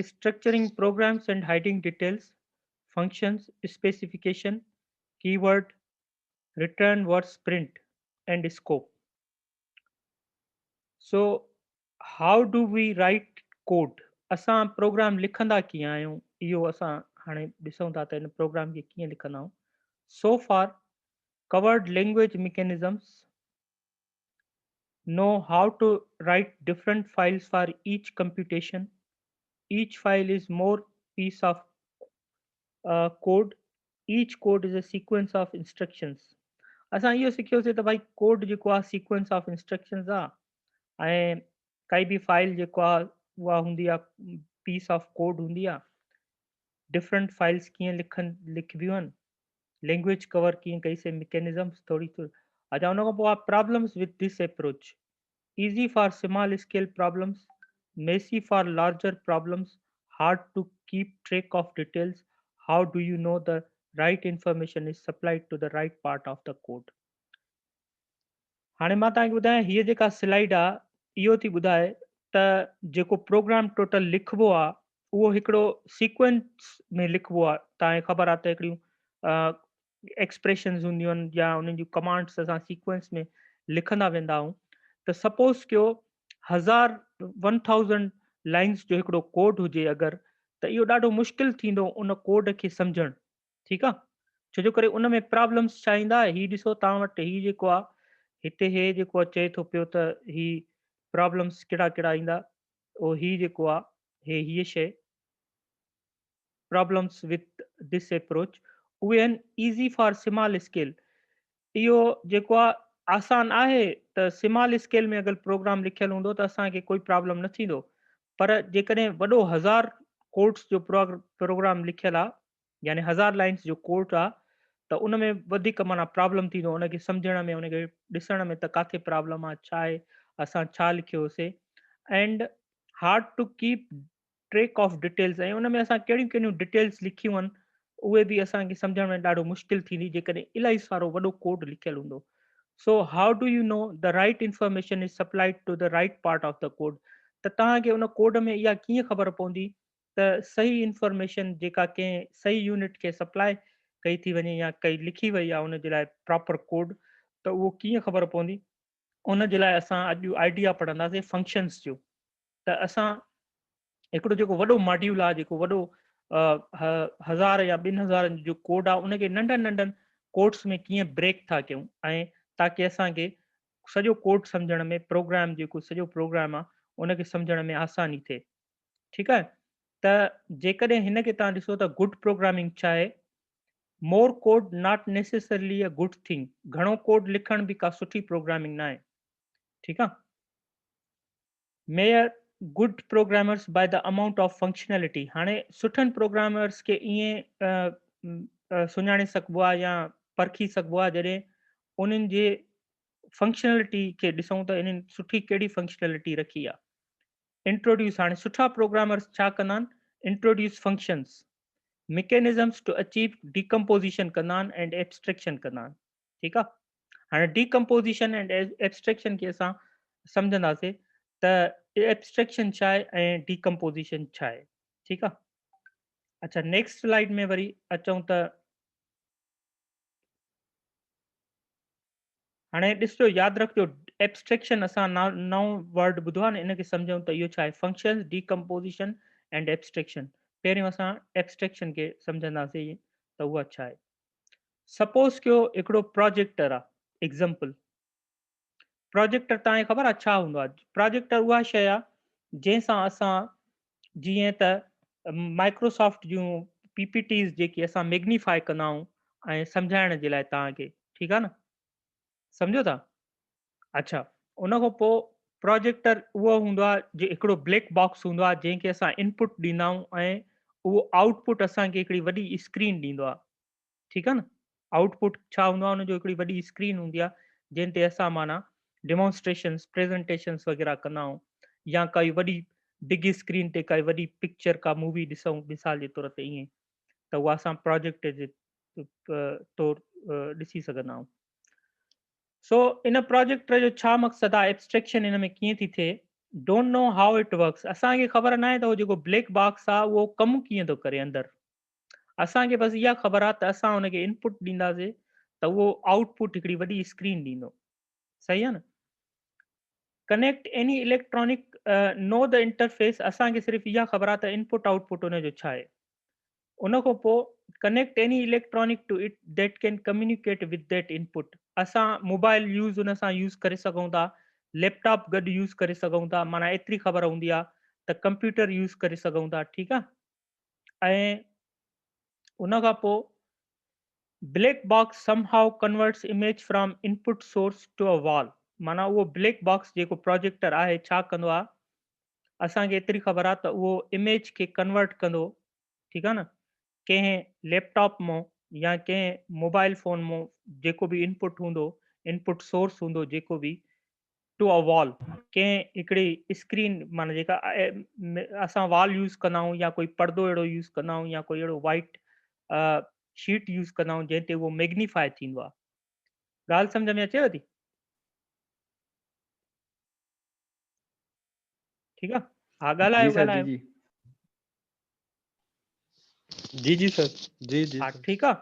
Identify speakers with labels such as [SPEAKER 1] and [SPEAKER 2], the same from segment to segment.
[SPEAKER 1] structuring programs and hiding details, functions, specification, keyword, return was print, and scope. So, how do we write code? असां programme लिखंदा कीअं आहियूं इहो असां हाणे ॾिसूं था त हिन प्रोग्राम खे कीअं लिखंदा आहियूं. So far, covered language mechanisms, know how to write different files for each computation. Each file is more piece of code. Each code is a sequence of instructions. असां इहो सिखियोसीं त भाई कोड जेको आहे सीक्वेंस ऑफ इंस्ट्रक्शंस आहे ऐं काई बि फाइल जेको आहे उहा हूंदी आहे पीस ऑफ कोड हूंदी आहे. डिफरेंट फाइल्स कीअं लिखबियूं आहिनि, लैंग्वेज कवर कीअं कईसीं, मैकेनिज़म्स थोरी अच्छा उन खां पोइ आहे problems with this approach. easy for small scale problems, messy for larger problems, hard to keep track of details. How do you know the right information is supplied to the right part of the code? हाणे मां तव्हांखे ॿुधायां हीअ जेका slide आहे इहो थी ॿुधाए त जेको प्रोग्राम टोटल लिखिबो आहे उहो हिकिड़ो सीक्वेंस में लिखिबो आहे. तव्हांखे ख़बर आहे त हिकिड़ियूं एक्सप्रेशन्स हूंदियूं आहिनि या उन्हनि जूं कमांड्स असां सीक्वेंस में लिखंदा वेंदा आहियूं. त सपोज़ कयो 1000 लाइन्स जो हिकिड़ो कोड हुजे अगरि, त इहो ॾाढो मुश्किल थींदो उन कोड खे सम्झणु. ठीकु आहे, छो जो करे उन में प्रॉब्लम्स छा ईंदा. हीअ ॾिसो तव्हां वटि हीअ जेको आहे हिते हे जेको अचे थो पियो त ही प्रॉब्लम्स कहिड़ा कहिड़ा ईंदा. उहो ही जेको आहे हीअ शइ प्रॉब्लम्स विथ दिस अप्रोच उहे आहिनि ईज़ी फॉर स्मॉल स्केल. इहो जेको आहे आसान आहे त स्मॉल स्केल में अगरि प्रोग्राम लिखियलु हूंदो त असांखे कोई प्रॉब्लम न थींदो. पर जेकॾहिं वॾो 1000 कोड्स जो प्रोग्राम लिखियलु आहे यानी 1000 लाइन्स जो कोड आहे त उन में वधीक माना प्रॉब्लम थींदो उनखे सम्झण में, उनखे ॾिसण में त किथे प्रॉब्लम आहे, छा आहे, असां छा लिखियोसीं. And hard to keep track of details, ऐं उन में असां कहिड़ियूं कहिड़ियूं डिटेल्स लिखियूं आहिनि उहे बि असांखे सम्झण में ॾाढो मुश्किल थींदी जेकॾहिं इलाही सारो वॾो कोड लिखियलु हूंदो. So how do you know the right information is supplied to the right part of the code. त तव्हांखे उन कोड में इहा कीअं ख़बर पवंदी त सही इंफॉर्मेशन जेका कंहिं सही यूनिट खे सप्लाई कई थी वञे या कई लिखी वई आहे उन जे लाइ प्रॉपर कोड, त उहो कीअं ख़बर पवंदी. उन जे लाइ असां अॼु आइडिया पढ़ंदासीं फंक्शन्स जो. त असां हिकिड़ो जेको वॾो मॉड्यूल आहे, जेको वॾो 1000 या 2000 जो कोड आहे उनखे नंढनि नंढनि कोड्स में कीअं ब्रेक था कयूं ऐं ताकी असांखे सॼो कोड सम्झण में, प्रोग्राम जेको सॼो प्रोग्राम आहे उनखे सम्झण में आसानी थिए. ठीकु आहे, त जेकॾहिं हिन खे तव्हां ॾिसो त गुड प्रोग्रामिंग छा आहे. More code not necessarily a good thing. घणो कोड लिखण बि का सुठी प्रोग्रामिंग न आहे. ठीकु आहे. Measure good programmers by the amount of functionality. हाणे सुठनि प्रोग्रामर्स खे ईअं सुञाणे सघिबो आहे या परखी सघिबो आहे जॾहिं उन्हनि जे फंक्शनैलिटी खे ॾिसूं त इन्हनि सुठी कहिड़ी फंक्शनैलिटी रखी आहे. इंट्रोड्यूस, हाणे सुठा प्रोग्रामर्स छा कंदा आहिनि, introduce functions, mechanisms to achieve decomposition कंदा आहिनि एंड एब्स्ट्रैक्शन कंदा आहिनि. ठीकु आहे. हाणे decomposition एंड एब्स्ट्रैक्शन खे असां सम्झंदासीं त एब्स्ट्रैक्शन छा आहे ऐं decomposition छा आहे. ठीकु आहे. अच्छा, नेक्स्ट स्लाइड में वरी अचूं त हाणे ॾिसजो, यादि रखिजो एब्स्ट्रैक्शन असां नओं वर्ड ॿुधो आहे न, इनखे सम्झूं त इहो छा आहे, फंक्शन्स, decomposition एंड एब्स्ट्रैक्शन. पहिरियों असां एब्स्ट्रैक्शन खे सम्झंदासीं त उहा छा आहे. सपोज़ कयो हिकिड़ो प्रोजेक्टर आहे. एग्ज़ाम्पल, प्रोजेक्टर तव्हांखे ख़बर आहे छा हूंदो आहे. प्रोजेक्टर उहा शइ आहे जंहिंसां असां जीअं त माइक्रोसॉफ्ट जूं PPTs जेकी असां मैग्नीफाई कंदा आहियूं ऐं सम्झाइण जे लाइ तव्हांखे. ठीकु आहे न, सम्झो था. अच्छा, उन खां पोइ प्रोजेक्टर उहो हूंदो आहे जे हिकिड़ो ब्लैक बॉक्स हूंदो आहे जंहिंखे असां इनपुट ॾींदा आहियूं ऐं उहो आउटपुट असांखे हिकिड़ी वॾी स्क्रीन ॾींदो आहे. ठीकु आहे न. आउटपुट छा हूंदो आहे, हुनजो हिकिड़ी वॾी स्क्रीन हूंदी आहे जंहिं ते असां माना डेमोन्स्ट्रेशन्स, प्रेज़ेंटेशन्स वग़ैरह कंदा आहियूं या काई वॾी बिग स्क्रीन ते काई वॾी पिक्चर का मूवी ॾिसूं मिसाल जे तौर ते ईअं, त उहा असां प्रोजेक्ट जे तौरु ॾिसी सघंदा आहियूं. सो इन प्रोजेक्टर जो छा मक़सदु आहे, एब्स्ट्रैक्शन इन में कीअं थी थिए. Don't know how it works, असांखे ख़बर न आहे त उहो जेको ब्लैक बॉक्स आहे उहो कमु कीअं थो करे अंदरि। असांखे बसि इहा ख़बर आहे त असां हुनखे इनपुट ॾींदासीं त उहो आउटपुट हिकिड़ी वॾी स्क्रीन ॾींदो। सही आहे न। Connect any electronic know the interface, असांखे सिर्फ़ु इहा ख़बर आहे त इनपुट आउटपुट हुनजो छा आहे। उन खां पोइ connect any electronic to it that can communicate with that input, असां मोबाइल यूज़ हुन सां यूज़ करे सघूं था, लैपटॉप गॾु यूज़ करे सघूं था, माना एतिरी ख़बर हूंदी आहे त कंप्यूटर यूज़ करे सघूं था। ठीकु आहे। ऐं उन खां पोइ black box somehow converts image from input source to a wall, माना उहो ब्लैक बॉक्स जेको प्रोजेक्टर आहे छा कंदो आहे, असांखे एतिरी ख़बर आहे त उहो इमेज खे कन्वर्ट कंदो। ठीकु आहे न। कंहिं लैपटॉप मां या कंहिं मोबाइल फ़ोन मां जेको बि इनपुट हूंदो, इनपुट सोर्स हूंदो जेको बि, टू अ वॉल, कंहिं हिकिड़ी स्क्रीन, माना जेका असां वॉल यूज़ कंदा आहियूं या कोई पर्दो अहिड़ो यूज़ कंदा आहियूं या कोई अहिड़ो वाइट शीट यूज़ कंदा आहियूं जंहिं ते उहो मैग्नीफाई थींदो आहे। ॻाल्हि सम्झ में अचेव थी? ठीकु आहे। हा,
[SPEAKER 2] जी
[SPEAKER 1] ॻाल्हायो
[SPEAKER 2] सर, जी
[SPEAKER 1] ॻाल्हायो।
[SPEAKER 2] जी जी जी सर, जी जी
[SPEAKER 1] हा,
[SPEAKER 2] सर।
[SPEAKER 1] ठीकु आहे।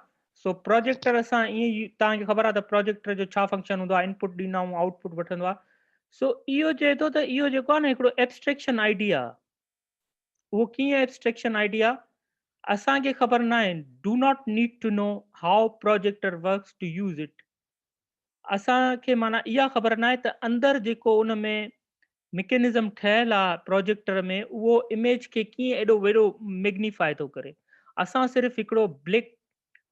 [SPEAKER 1] सो प्रोजेक्टर असां ईअं तव्हांखे ख़बर आहे त प्रोजेक्टर जो छा फंक्शन हूंदो आहे, इनपुट ॾींदा आहियूं, आउटपुट वठंदो आहे। सो इहो चए थो त इहो जेको आहे न हिकिड़ो एब्स्ट्रेक्शन आइडिया, उहो कीअं एब्स्ट्रेक्शन आइडिया, असांखे ख़बर न आहे, do not need to know how projector works to use it. असांखे माना इहा ख़बर न आहे त अंदरि जेको उन में मैकेनिज़म ठहियलु आहे प्रोजेक्टर में, उहो इमेज खे कीअं एॾो वॾो मैग्नीफाई थो करे। असां सिर्फ़ु हिकिड़ो ब्लैक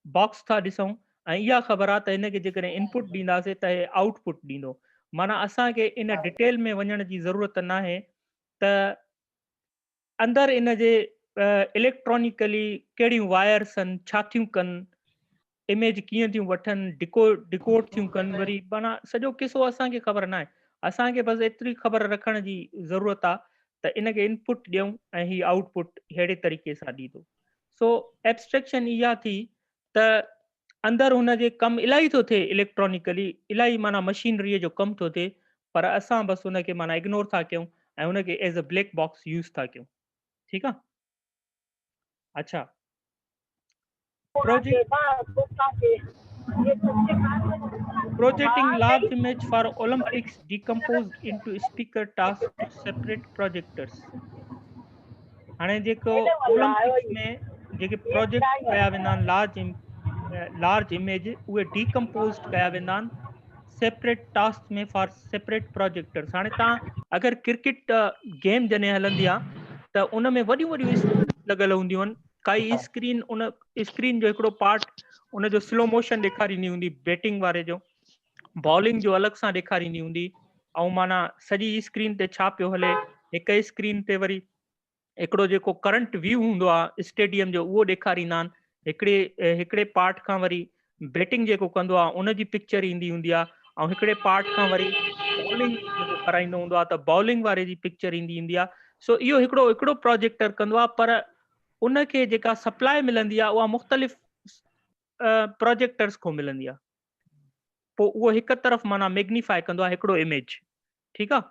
[SPEAKER 1] बॉक्स था ॾिसूं ऐं इहा ख़बर आहे त हिनखे जेकॾहिं इनपुट ॾींदासीं त हे आउटपुट ॾींदो। माना असांखे इन डिटेल में वञण जी ज़रूरत न आहे त अंदरि इन जे इलेक्ट्रॉनिकली कहिड़ियूं वायर्स आहिनि, छा थियूं कनि, इमेज कीअं थियूं वठनि, डिकोड थियूं कनि, वरी माना सॼो किसो असांखे ख़बर न आहे। असांखे बसि एतिरी ख़बर रखण जी ज़रूरत आहे त इनखे इनपुट ॾियूं ऐं हीउ आउटपुट अहिड़े तरीक़े सां ॾींदो। सो एब्स्ट्रेक्शन इहा थी त अंदरि हुनजे कमु इलाही थो थिए इलेक्ट्रॉनिकली, इलाही माना मशीनरीअ जो कमु थो थिए, पर असां बसि हुनखे माना इग्नोर था कयूं ऐं हुनखे as a black box use था कयूं। ठीकु आहे। अच्छा, projecting large image for Olympics decomposed into speaker tasks to separate projectors। हाणे जेको ओलंपिक्स में जेके प्रोजेक्ट कया वेंदा आहिनि लार्ज इमेज, उहे डीकम्पोज़्ड कया वेंदा आहिनि सेपरेट टास्क में फॉर सेपरेट प्रोजेक्टर्स। हाणे तव्हां अगरि क्रिकेट गेम जॾहिं हलंदी आहे त उन में वॾियूं वॾियूं स्क्रीन लॻल हूंदियूं आहिनि। काई स्क्रीन, उन स्क्रीन जो हिकिड़ो पार्ट उन जो स्लो मोशन ॾेखारींदी हूंदी बैटिंग वारे जो, बॉलिंग जो अलॻि सां ॾेखारींदी हूंदी, ऐं माना सॼी स्क्रीन ते छा पियो हले, हिक स्क्रीन ते वरी हिकिड़ो जेको करंट व्यू हूंदो आहे स्टेडियम जो उहो ॾेखारींदा आहिनि, हिकिड़े पार्ट खां वरी बैटिंग जेको कंदो आहे उन जी पिक्चर ईंदी हूंदी आहे, ऐं हिकिड़े पार्ट खां वरी बॉलिंग जेको कराईंदो हूंदो आहे त बॉलिंग वारे जी पिक्चर ईंदी ईंदी आहे। सो इहो हिकिड़ो प्रोजेक्टर कंदो आहे, पर उनखे जेका सप्लाई मिलंदी आहे उहा मुख़्तलिफ़ प्रोजेक्टर्स खां मिलंदी आहे। पोइ उहो हिकु तरफ़ माना मैग्नीफाई कंदो आहे हिकिड़ो इमेज। ठीकु आहे।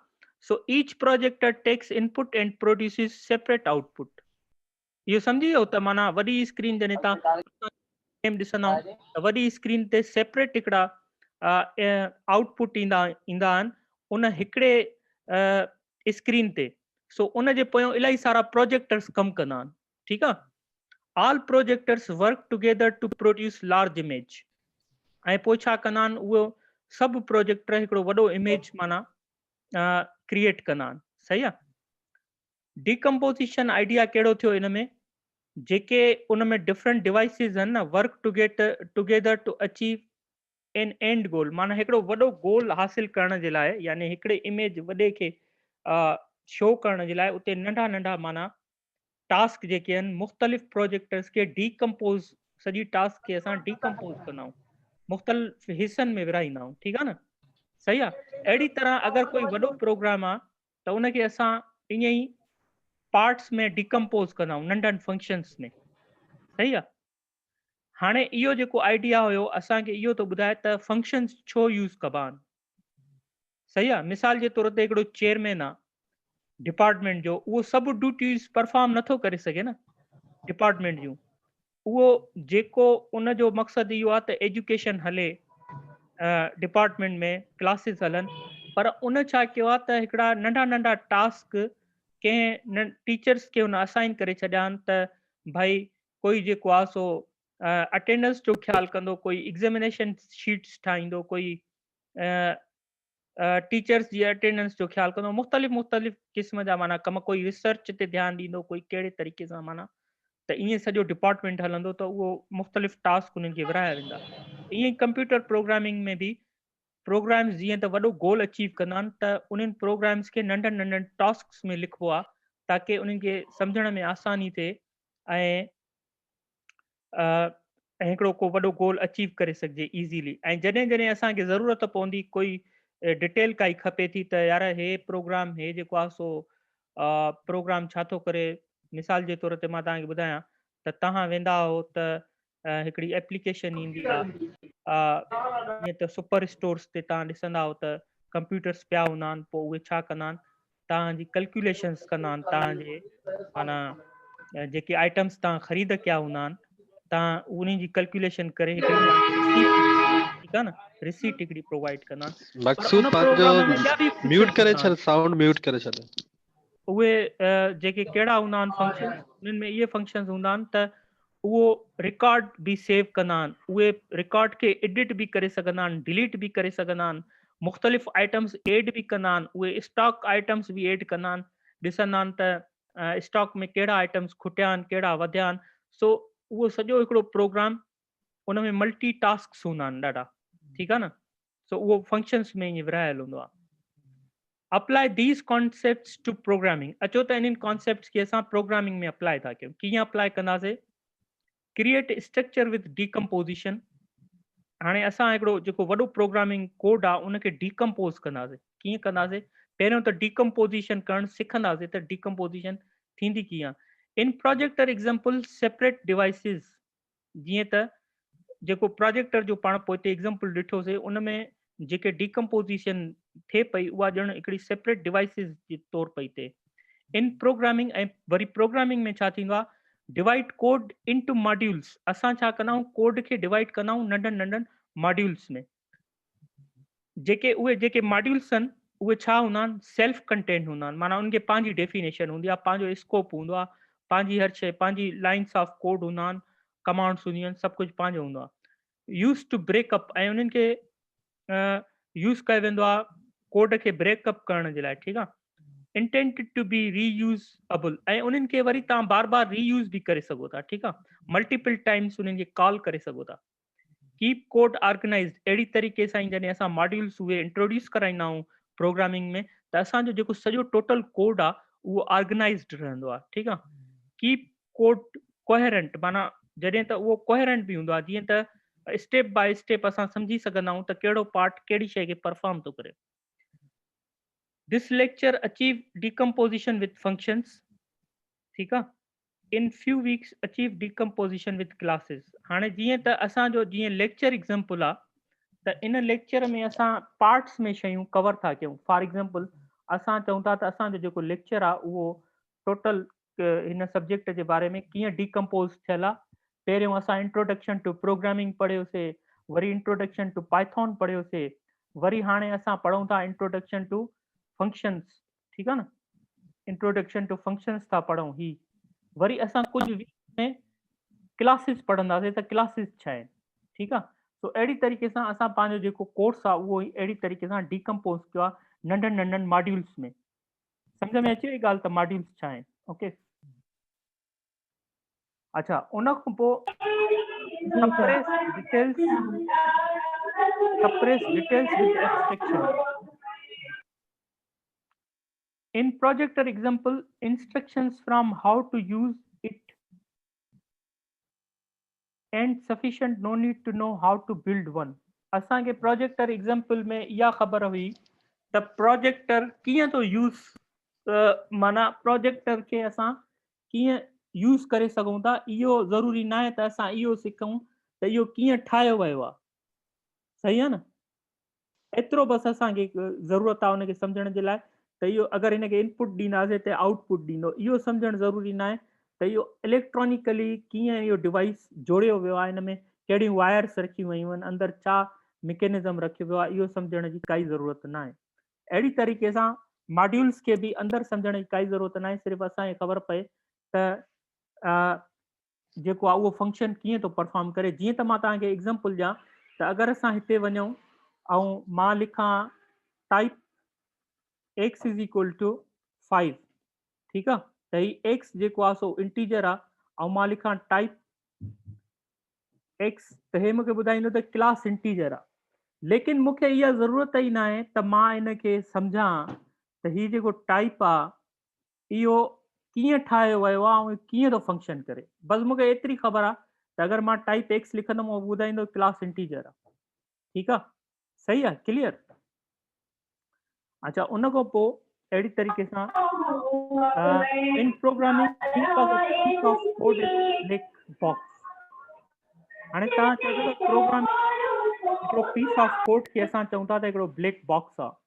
[SPEAKER 1] So each projector takes input and produces separate output. इहो सम्झी वियो त माना वॾी स्क्रीन जॾहिं तव्हां गेम ॾिसंदा आहियो त वॾी स्क्रीन ते सेपरेट हिकिड़ा आउटपुट ईंदा आहिनि उन हिकिड़े स्क्रीन ते। सो उन जे पोयां इलाही सारा प्रोजेक्टर्स कमु कंदा आहिनि। ठीकु आहे। All projectors work together to produce large image. ऐं पोइ छा कंदा आहिनि, उहो सभु प्रोजेक्टर हिकिड़ो वॾो इमेज माना क्रिएट कंदा आहिनि। सही आहे। डिकम्पोजिशन आइडिया कहिड़ो थियो इन में, जेके उन में डिफरेंट डिवाइसिस आहिनि न, work together to achieve an end goal, माना हिकिड़ो वॾो गोल हासिल करण जे लाइ, यानी हिकिड़े इमेज वॾे खे शो करण जे लाइ उते नंढा नंढा माना टास्क जेके आहिनि मुख़्तलिफ़ प्रोजेक्टर्स खे डीकम्पोज़, सॼी टास्क खे असां डीकम्पोज़ कंदा आहियूं, मुख़्तलिफ़ हिस्सनि में विराईंदा आहियूं। ठीकु आहे न। सही आहे। अहिड़ी तरह अगरि कोई वॾो प्रोग्राम आहे त उनखे असां ईअं ई पार्ट्स में डीकम्पोज़ कंदा आहियूं, नंढनि फंक्शन्स में। सही आहे। हाणे इहो जेको आइडिया हुयो असांखे इहो थो ॿुधाए त फंक्शन्स छो यूज़ कबा आहिनि। सही आहे। मिसाल जे तौर ते हिकिड़ो चेयरमैन आहे, डिपार्टमेंट जो उहो सभु ड्यूटीज़ परफॉर्म नथो करे सघे न डिपार्टमेंट जूं। उहो जेको उन जो मक़सदु इहो आहे त एजुकेशन हले, डिपार्टमेंट में क्लासिस हलनि, पर उन छा कयो आहे त हिकिड़ा नंढा नंढा टास्क कंहिं टीचर्स खे हुन असाइन करे छॾिया आहिनि त भाई कोई जेको आहे सो अटेंडेंस जो ख़्यालु कंदो, कोई एग्ज़ामिनेशन शीट्स ठाहींदो, कोई टीचर्स जी अटेंडेंस जो ख़्यालु कंदो, मुख़्तलिफ़ क़िस्म जा माना कम, कोई रिसर्च ते ध्यानु ॾींदो, कोई कहिड़े तरीक़े सां माना त ईअं सॼो डिपार्टमेंट हलंदो त उहो मुख़्तलिफ़ टास्क उन्हनि खे विराया वेंदा। ईअं ई कंप्यूटर प्रोग्रामिंग में बि प्रोग्राम्स जीअं त वॾो गोल अचीव कंदा आहिनि त उन्हनि प्रोग्राम्स खे नंढनि नंढनि टास्क्स में लिखिबो आहे ताकी उन्हनि खे सम्झण में आसानी थिए ऐं हिकिड़ो को वॾो गोल अचीव करे सघिजे ईज़ीली। ऐं जॾहिं जॾहिं असांखे ज़रूरत पवंदी कोई डिटेल काई खपे थी त यार हे प्रोग्राम हे जेको आहे सो प्रोग्राम छा थो करे, मिसाल जे तौर ते मां तव्हांखे ॿुधायां त तव्हां वेंदा हो त हिकिड़ी एप्लीकेशन ईंदी आहे जीअं त सुपर स्टोर्स ते तव्हां ॾिसंदा हो त कंप्यूटर्स पिया हूंदा आहिनि, पोइ उहे छा कंदा आहिनि, तव्हांजी कैलकुलेशन्स कंदा आहिनि, तव्हांजे माना जेके आइटम्स तव्हां ख़रीद कया हूंदा आहिनि तव्हां उन्ही जी कैलकुलेशन करे हिकिड़ी तव्हांखे रिसीट, ठीकु आहे न, रिसीट हिकिड़ी प्रोवाइड कंदा आहिनि। पर
[SPEAKER 2] मक़सूद
[SPEAKER 1] उन
[SPEAKER 2] पंहिंजो
[SPEAKER 1] प्रोग्राम में ॿिया बि
[SPEAKER 2] म्यूट
[SPEAKER 1] फंक्शन्स
[SPEAKER 2] करे
[SPEAKER 1] हूंदा
[SPEAKER 2] छॾ,
[SPEAKER 1] आहिनि।
[SPEAKER 2] साउंड म्यूट करे छॾ।
[SPEAKER 1] उहे जेके कहिड़ा हूंदा आहिनि फंक्शन्स, उन्हनि में इहे फंक्शन्स हूंदा आहिनि त उहो रिकॉर्ड बि सेव कंदा आहिनि, उहे रिकॉर्ड खे एडिट बि करे सघंदा आहिनि, डिलीट बि करे सघंदा आहिनि, मुख़्तलिफ़ आइटम्स एड बि कंदा आहिनि, उहे स्टॉक आइटम्स बि एड कंदा आहिनि, ॾिसंदा आहिनि त स्टॉक में कहिड़ा आइटम्स खुटिया आहिनि, कहिड़ा वधिया आहिनि। सो उहो सॼो हिकिड़ो प्रोग्राम उन में मल्टी टास्क्स हूंदा आहिनि ॾाढा, ठीकु आहे न। सो उहो फंक्शन्स में ईअं विरायल हूंदो आहे। Apply these concepts to programming, अचो त इन्हनि कॉन्सेप्ट्स खे असां प्रोग्रामिंग में अप्लाई था कयूं। कीअं अप्लाई कंदासीं? Create structure with decomposition. हाणे असां हिकिड़ो जेको वॾो प्रोग्रामिंग कोड आहे उनखे डीकम्पोज कंदासीं। कीअं कंदासीं? पहिरियों त डीकम्पोजिशन करणु सिखंदासीं त डीकम्पोजिशन थींदी कीअं। इन प्रोजेक्टर एग्जाम्पल सेपरेट डिवाइसिस, जीअं त जेको प्रोजेक्टर जो पाण पोइ हिते एग्जाम्पल ॾिठोसीं उन में जेके डीकम्पोजिशन थिए पई उहा ॼण हिकिड़ी सेपरेट डिवाइसिस जे तौर पई थिए। इन प्रोग्रामिंग, ऐं वरी प्रोग्रामिंग में छा थींदो आहे, डिवाइड कोड इनटू मॉड्यूल्स। असां छा कंदा आहियूं, कोड खे डिवाइड कंदा आहियूं नंढनि नंढनि मॉड्यूल्स में। जेके मॉड्यूल्स आहिनि उहे छा हूंदा आहिनि, सेल्फ कंटेंट हूंदा आहिनि, माना उनखे पंहिंजी डेफिनेशन हूंदी आहे, पंहिंजो स्कोप हूंदो आहे, पंहिंजी हर शइ, पंहिंजी लाइन्स ऑफ कोड हूंदा आहिनि, कमांड्स हूंदियूं आहिनि, सभु कुझु पंहिंजो हूंदो आहे। यूज़ टू ब्रेकअप, ऐं उन्हनि खे यूज़ कयो वेंदो आहे कोड खे ब्रेकअप करण जे लाइ, ठीकु आहे। इंटेंटेड टू बी रीयूज़एबल, ऐं उन्हनि खे वरी तव्हां बार बार रीयूज़ बि करे सघो था, ठीकु आहे, मल्टीपल टाइम्स उन्हनि खे कॉल करे सघो था। कीप कोड ऑर्गेनाइज्ड, अहिड़ी तरीक़े सां जॾहिं असां मॉड्यूल्स उहे इंट्रोड्यूस कराईंदा आहियूं प्रोग्रामिंग में त असांजो जेको सॼो टोटल कोड आहे उहो ऑर्गेनाइज्ड रहंदो आहे, ठीकु आहे। कीप कोड कोहेरेंट, माना जॾहिं त उहो कोहेरेंट बि हूंदो आहे, जीअं त स्टेप बाय स्टेप असां सम्झी सघंदा आहियूं त कहिड़ो पार्ट कहिड़ी शइ खे परफॉर्म थो करे। This lecture achieve decomposition with functions, ठीकु आहे। In few weeks achieve decomposition with classes. हाणे जीअं त असांजो जीअं लेक्चर एग्जाम्पल आहे त इन लेक्चर में असां पार्ट्स में शयूं कवर था कयूं। फॉर एग्जाम्पल असां चऊं था त असांजो जेको लेक्चर आहे उहो टोटल हिन सब्जेक्ट जे बारे में कीअं डीकम्पोज थियल आहे। पहिरियों असां इंट्रोडक्शन टू प्रोग्रामिंग पढ़ियोसीं, वरी इंट्रोडक्शन टू पाइथन पढ़ियोसीं, वरी हाणे असां पढ़ूं था इंट्रोडक्शन टू फंक्शंस, ठीकु आहे न, इंट्रोडक्शन टू फंक्शंस था पढ़ूं ही। वरी असां कुझु वीक में क्लासिस पढ़ंदासीं त क्लासिस छा आहे, ठीकु आहे। सो अहिड़ी तरीक़े सां असां पंहिंजो जेको कोर्स आहे उहो ई अहिड़ी तरीक़े सां डीकम्पोज कयो आहे नंढनि नंढनि मॉड्यूल्स में। सम्झ में अचे ॻाल्हि त मॉड्यूल्स छा आहिनि? ओके, अच्छा, उन खां पोइ suppress details with extraction. In projector example, instructions from how to use it and sufficient, no need to know how to build one. असांखे प्रोजेक्टर एग्जाम्पल में इहा ख़बर हुई त प्रोजेक्टर कीअं थो यूज़, माना प्रोजेक्टर खे असां कीअं यूज़ करे सघूं था। इहो ज़रूरी न आहे त असां इहो सिखूं त इहो कीअं ठाहियो वियो आहे, सही आहे न। एतिरो बसि असांखे ज़रूरत आहे उनखे सम्झण जे लाइ त इहो अगरि हिनखे इनपुट ॾींदासीं त आउटपुट ॾींदो। इहो सम्झणु ज़रूरी न आहे त इहो इलेक्ट्रॉनिकली कीअं इहो डिवाइस जोड़ियो वियो आहे, हिन में कहिड़ियूं वायर्स रखी वयूं आहिनि, अंदरि छा मैकेनिज़म रखियो वियो आहे, इहो सम्झण जी काई ज़रूरत न आहे। अहिड़ी तरीक़े सां मॉड्यूल्स खे बि अंदरि सम्झण जी काई ज़रूरत न आहे, सिर्फ़ु असांखे ख़बर पए त जेको आहे उहो फंक्शन कीअं थो परफॉर्म करे। जीअं त मां तव्हांखे एग्ज़ाम्पल ॾियां त अगरि असां हिते वञूं ऐं मां लिखां type x is equal to 5, ठीकु आहे, त ही x जेको आहे सो इंटीजर आहे, ऐं मां लिखां टाइप x, त हे मूंखे ॿुधाईंदो त क्लास इंटीजर आहे। लेकिन मूंखे इहा ज़रूरत ई न आहे त मां इनखे सम्झां त ही जेको टाइप आहे इहो कीअं ठाहियो वियो आहे ऐं कीअं थो फंक्शन करे। बसि मूंखे एतिरी ख़बर आहे त अगरि मां टाइप एक्स लिखंदुमि उहो ॿुधाईंदो क्लास इंटीजर आहे। ठीकु आहे, सही आहे, क्लियर। अच्छा, उन खां पोइ अहिड़ी तरीक़े सां in programming think of a piece of code is black box. हाणे तव्हां चओ था त प्रोग्रामिंग हिकिड़ो पीस ऑफ कोड खे असां चऊं था त हिकिड़ो ब्लैक बॉक्स आहे।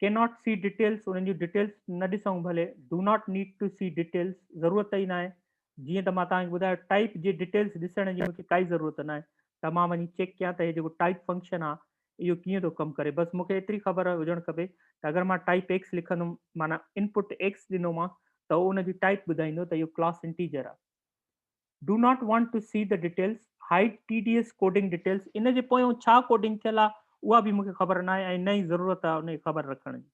[SPEAKER 1] कैन नॉट सी डिटेल्स, उन्हनि जी डिटेल्स न ॾिसूं भले, do not need to see details, ज़रूरत ई न आहे। जीअं त मां तव्हांखे ॿुधायो टाइप जी डिटेल्स ॾिसण जी मूंखे काई ज़रूरत न आहे, त मां वञी चेक कयां त हे जेको टाइप फंक्शन आहे इहो कीअं थो कमु करे। बसि मूंखे एतिरी ख़बर हुजणु खपे त अगरि मां टाइप एक्स लिखंदुमि, माना इनपुट एक्स ॾिनोमांसि, त उहो उनजी टाइप ॿुधाईंदो त इहो क्लास इंटीजर आहे। Do not want to see the details, hide TDS coding details, इन जे पोयों छा कोडिंग थियल आहे उहा बि मूंखे ख़बर न आहे ऐं न ई ज़रूरत आहे उनजी ख़बर रखण जी।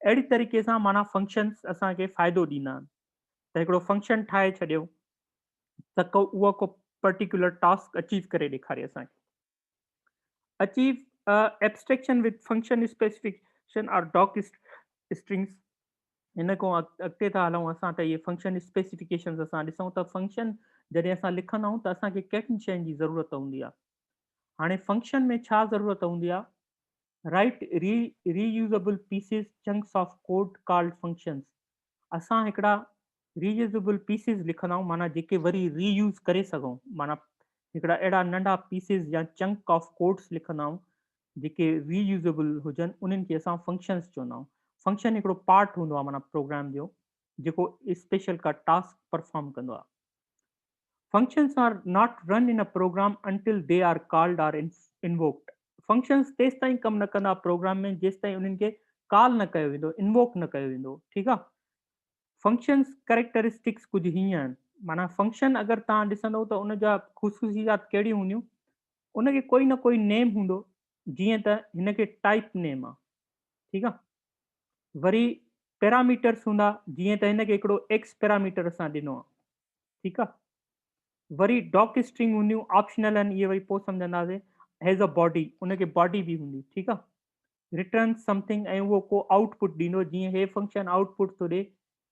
[SPEAKER 1] अहिड़ी तरीक़े सां माना फंक्शन्स असांखे फ़ाइदो ॾींदा आहिनि। त हिकिड़ो फंक्शन ठाहे छॾियो त उहो को पर्टिकुलर टास्क अचीव करे ॾेखारे असांखे। Achieve abstraction with function specification or doc strings. हिन खां अॻिते था हलूं असां त इहे फंक्शन स्पेसिफिकेशन्स असां ॾिसूं त फंक्शन जॾहिं असां लिखंदा आहियूं त असांखे कहिड़ियुनि शयुनि जी ज़रूरत हूंदी आहे। हाणे फंक्शन में छा ज़रूरत हूंदी आहे, right reusable pieces chunks of code called functions. असां हिकिड़ा रीयूज़ेबल पीसिस लिखंदा आहियूं, माना जेके वरी रीयूज़ करे सघूं, माना हिकिड़ा अहिड़ा नंढा पीसिस या चंक ऑफ कोड्स लिखंदा आहियूं जेके रीयूज़ेबल हुजनि, उन्हनि खे असां फंक्शन्स चवंदा आहियूं। फंक्शन हिकिड़ो पार्ट हूंदो आहे माना प्रोग्राम जो, जेको स्पेशल का टास्क परफॉर्म कंदो आहे। Functions are not run in a program until they are called or invoked. Functions तेसि ताईं कमु न कंदा प्रोग्राम में जेसि ताईं उन्हनि खे कॉल न कयो वेंदो, इन्वोक न कयो वेंदो। ठीकु आहे। फंक्शन्स कैरेक्टरिस्टिक्स कुझु हीअं आहिनि, माना फंक्शन अगरि तव्हां ॾिसंदव त उन जा ख़ुशूसियात कहिड़ियूं हूंदियूं, उनखे कोई न कोई नेम हूंदो, जीअं त हिनखे टाइप नेम आहे। ठीकु आहे। वरी पैरामीटर्स हूंदा, जीअं त हिनखे हिकिड़ो एक्स पैरामीटर असां ॾिनो आहे। ठीकु आहे। वरी डॉक स्ट्रिंग हूंदियूं, ऑप्शनल आहिनि, इहे वरी पोइ सम्झंदासीं। हैज़ अ बॉडी, उनखे बॉडी बि हूंदी। ठीकु आहे। रिटर्न समथिंग, ऐं उहो को आउटपुट ॾींदो, जीअं हे फंक्शन आउटपुट थो ॾे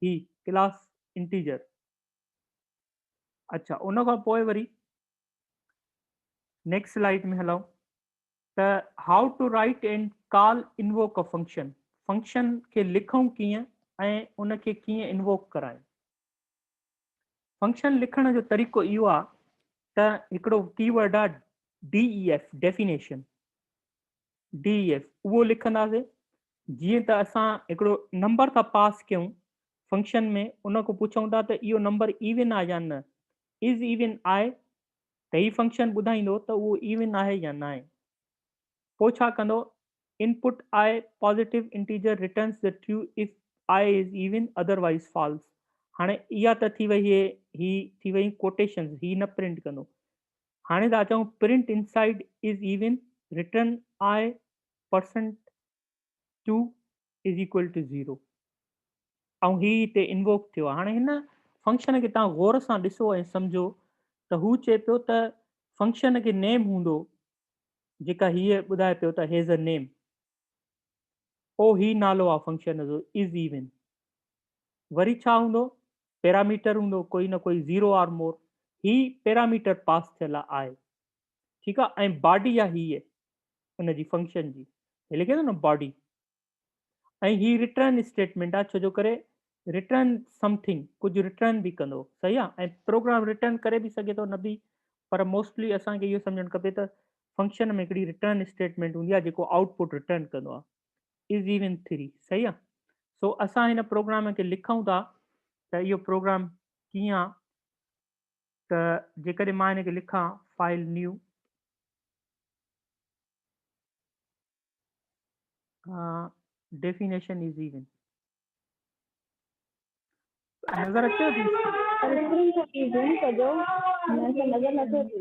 [SPEAKER 1] ही क्लास इंटीजर। अच्छा, उन खां पोइ वरी नेक्स्ट स्लाइड में हलूं त how to write and call invoke a function. Function खे लिखूं कीअं ऐं उनखे कीअं इनवोक करायूं। फंक्शन लिखण जो तरीक़ो इहो आहे त हिकिड़ो कीवर्ड आहे DEF, डेफिनेशन। DEF उहो लिखंदासीं। जीअं त असां हिकिड़ो नंबर था पास कयूं फंक्शन में, उन खां पुछूं था त इहो नंबर इवन आहे या न, इज़ इवन आहे, त ही फंक्शन ॿुधाईंदो त उहो इवन आहे या न आहे। पोइ छा कंदो, input I positive integer returns the true if I is even otherwise false. हाणे इहा त थी वई ही थी वई कोटेशंस, ही न प्रिंट कंदो। हाणे था चऊं print inside is even, return I percent 2 is equal to 0, ऐं ही हिते इनवोक थियो आहे। हाणे हिन फंक्शन खे तव्हां गौर सां ॾिसो ऐं सम्झो त हू चए पियो त फंक्शन खे नेम हूंदो, जेका हीअ ॿुधाए पियो त हेज़ अ नेम, ओ ही नालो आहे फंक्शन जो, इज़ इवन। वरी छा हूंदो, पैरामीटर हूंदो कोई न कोई, 0 और मोर, ही पैरामीटर पास थियल आहे। ठीकु आहे। ऐं बॉडी आहे हीअ उनजी फंक्शन जी, हे लिखे थो न बॉडी। ऐं ही रिटर्न स्टेटमेंट आहे, छो जो करे रिटर्न समथिंग, कुझु रिटर्न बि कंदो। सही आहे। ऐं प्रोग्राम रिटर्न करे बि सघे थो, न बि, पर मोस्टली असांखे इहो सम्झणु खपे त फंक्शन में हिकिड़ी रिटर्न स्टेटमेंट हूंदी आहे जेको आउटपुट रिटर्न कंदो आहे। इज़ इवन 3, सही आहे। सो असां हिन प्रोग्राम खे लिखूं था त इहो प्रोग्राम कीअं आहे त जेकॾहिं मां हिन खे लिखां file new definition is even नज़र अचेव थी
[SPEAKER 3] पर स्क्रीन खे ज़ूम कजो मूंखे नज़र नथो अचे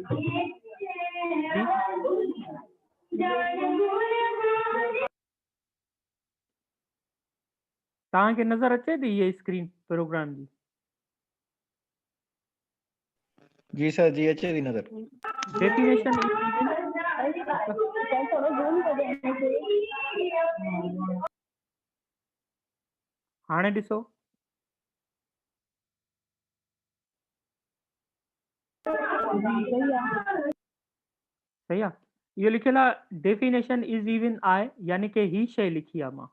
[SPEAKER 1] तव्हांखे नज़र अचे थी इहा स्क्रीन प्रोग्राम जी
[SPEAKER 2] जी सर जी अचे थी नज़र
[SPEAKER 1] डेफिनेशन इज़ इवन
[SPEAKER 3] थोरो ज़ूम कजो हिनखे
[SPEAKER 1] हाणे ॾिसो सही आहे इहो लिखियलु आहे डेफिनेशन इज़ इवन आहे यानी कि ही शइ लिखी आहे मां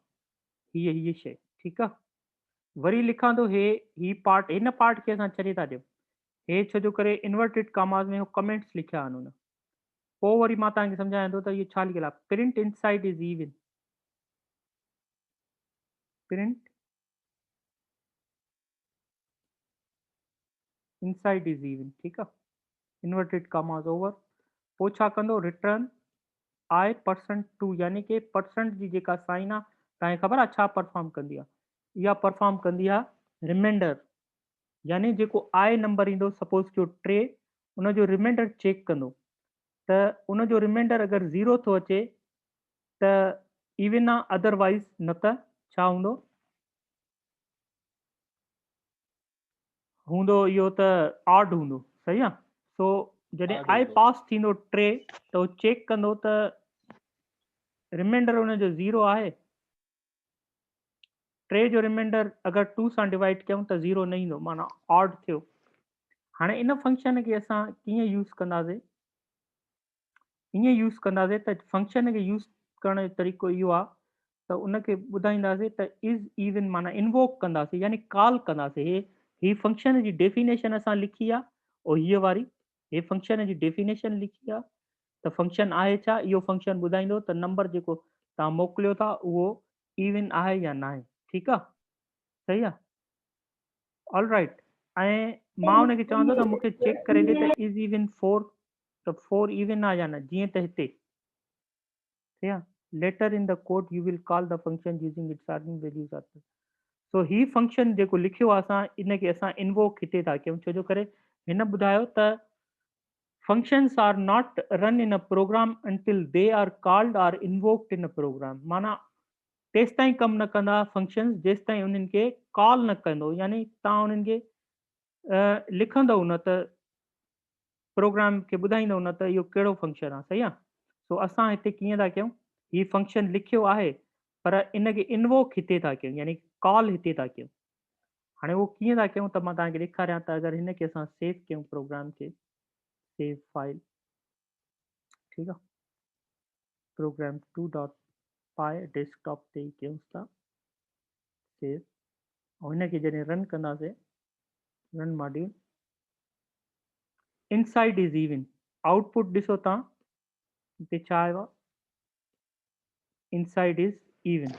[SPEAKER 1] हीअ शइ ठीकु आहे वरी लिखां थो ही पार्ट हिन पार्ट खे असां छॾे था ॾियूं हे छो जो करे इन्वर्टेड कामास में कमेंट्स लिखिया आहिनि हुन पोइ वरी मां तव्हांखे सम्झायां थो त इहो छा लिखियलु आहे print inside is even print inside is even ठीकु आहे इन्वर्टेड कामास ओवर पोइ छा कंदो रिटर्न आई परसेंट टू यानी कि परसेंट जी जेका साइन आहे तव्हांखे ख़बर आहे छा परफॉर्म कंदी आहे इहा परफॉर्म कंदी आहे रिमाइंडर यानी जेको आई नंबर ईंदो सपोज़ कयो 3 उनजो रिमाइंडर चेक कंदो त उनजो रिमाइंडर अगरि 0 थो अचे त इवन आहे अदरवाइज़ न त छा हूंदो हूंदो इहो त ऑड हूंदो सही आहे सो जॾहिं
[SPEAKER 2] Odd
[SPEAKER 1] आई
[SPEAKER 2] हूंदो।
[SPEAKER 1] पास थींदो 3 त उहो चेक कंदो त रिमाइंडर उनजो 0 आहे 3 जो रिमाइंडर अगरि 2 सां डिवाइड कयूं त 0 न ईंदो माना ऑड थियो हाणे इन फंक्शन खे असां कीअं यूज़ कंदासीं ईअं यूज़ कंदासीं त फंक्शन खे यूज़ करण जो तरीक़ो इहो आहे त उनखे ॿुधाईंदासीं त इज़ इवन माना इन्वोक कंदासीं यानी कॉल कंदासीं ही फंक्शन जी डेफिनेशन असां लिखी आहे ऐं हीअ वारी हे फंक्शन जी डेफिनेशन लिखी आहे त फंक्शन आहे छा इहो फंक्शन ॿुधाईंदो त नंबर जेको तव्हां मोकिलियो था उहो इवन आहे या न आहे ठीकु आहे सही आहे ऑल राइट ऐं मां हुनखे चवंदो त मूंखे चेक करे ॾे त इज़ इवन 4 त 4 इवन आहे या न जीअं त हिते सही आहे later in the code you will call the function using its argument values or so ही फंक्शन जेको लिखियो आहे असां इनखे असां इन्वोक हिते था कयूं छो जो करे हिन ॿुधायो त functions are not run in a program until they are called or invoked in a program माना तेसि ताईं कमु न कंदा फंक्शन्स जेसि ताईं उन्हनि खे कॉल न कंदो यानी तव्हां उन्हनि खे लिखंदव न त प्रोग्राम खे ॿुधाईंदव न त इहो कहिड़ो फंक्शन आहे सही आहे सो असां हिते कीअं था कयूं हीउ फंक्शन लिखियो आहे पर इनखे इन्वोक हिते था कयूं यानी कॉल हिते था कयूं हाणे उहो कीअं था कयूं त मां तव्हांखे ॾेखारियां त अगरि हिनखे असां सेव कयूं प्रोग्राम खे सेव फाइल ठीकु आहे प्रोग्राम 2.py डेस्कटॉप ते ई कयूंसि था सेव ऐं हिनखे जॾहिं रन कंदासीं run module inside is even output ॾिसो तव्हां हिते छा आयो आहे इनसाइड इज़ इवन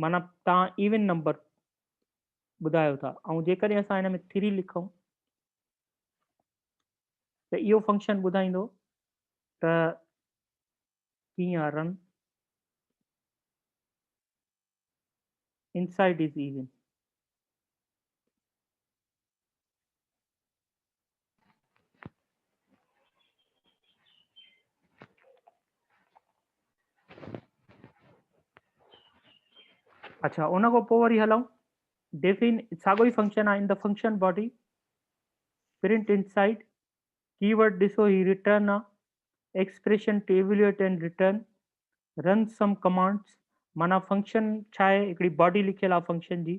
[SPEAKER 1] माना तव्हां इवन नंबर ॿुधायो था ऐं जेकॾहिं असां हिन में 3 लिखूं त इहो फंक्शन ॿुधाईंदो त कीअं आहे रन इनसाइड इज़ इवन अच्छा उन खां पोइ वरी हलूं डेफिन साॻियो ई फंक्शन आहे in the function body print inside keyword ॾिसो ही रिटर्न आहे expression to evaluate and return run some commands माना फंक्शन छा आहे हिकिड़ी बॉडी लिखियल आहे फंक्शन जी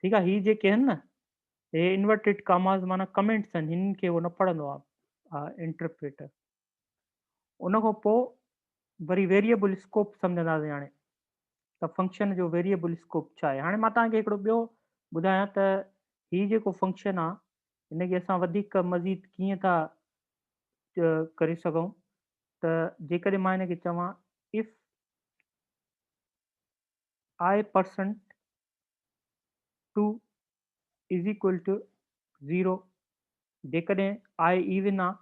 [SPEAKER 1] ठीकु आहे ही जेके आहिनि न हे इन्वर्टेड कामास माना कमेंट्स आहिनि हिननि खे उहो न पढ़ंदो आहे इंटरप्रेटर उन खां पोइ वरी वेरिएबल स्कोप सम्झंदासीं हाणे त फंक्शन जो वेरिएबल स्कोप छा आहे हाणे मां तव्हांखे हिकिड़ो ॿियो ॿुधायां त हीउ जेको फंक्शन आहे हिनखे असां वधीक मज़ीद कीअं था करे सघूं त जेकॾहिं मां हिनखे चवां if I percent 2 is equal to 0 जेकॾहिं आई इवन आहे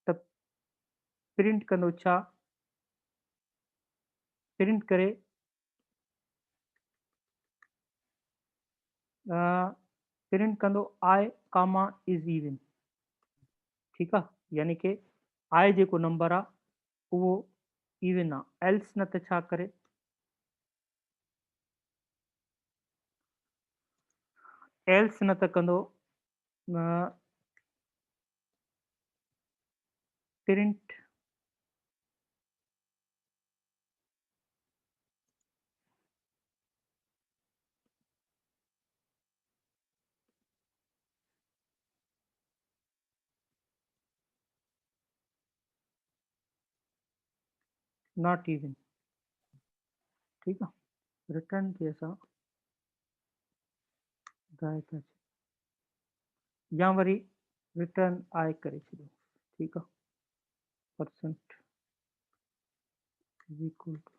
[SPEAKER 1] त प्रिंट कंदो छा प्रिंट करे प्रिंट कंदो आई कामा इज़ इवन ठीकु आहे यानी कि आई जेको नंबर आहे उहो इवन आहे एल्स न त छा करे एल्स न त कंदो प्रिंट नॉट इवन ठीकु आहे रिटर्न खे असां ॿुधाए था या वरी रिटर्न आई करे छॾियो ठीकु आहे percent is equal to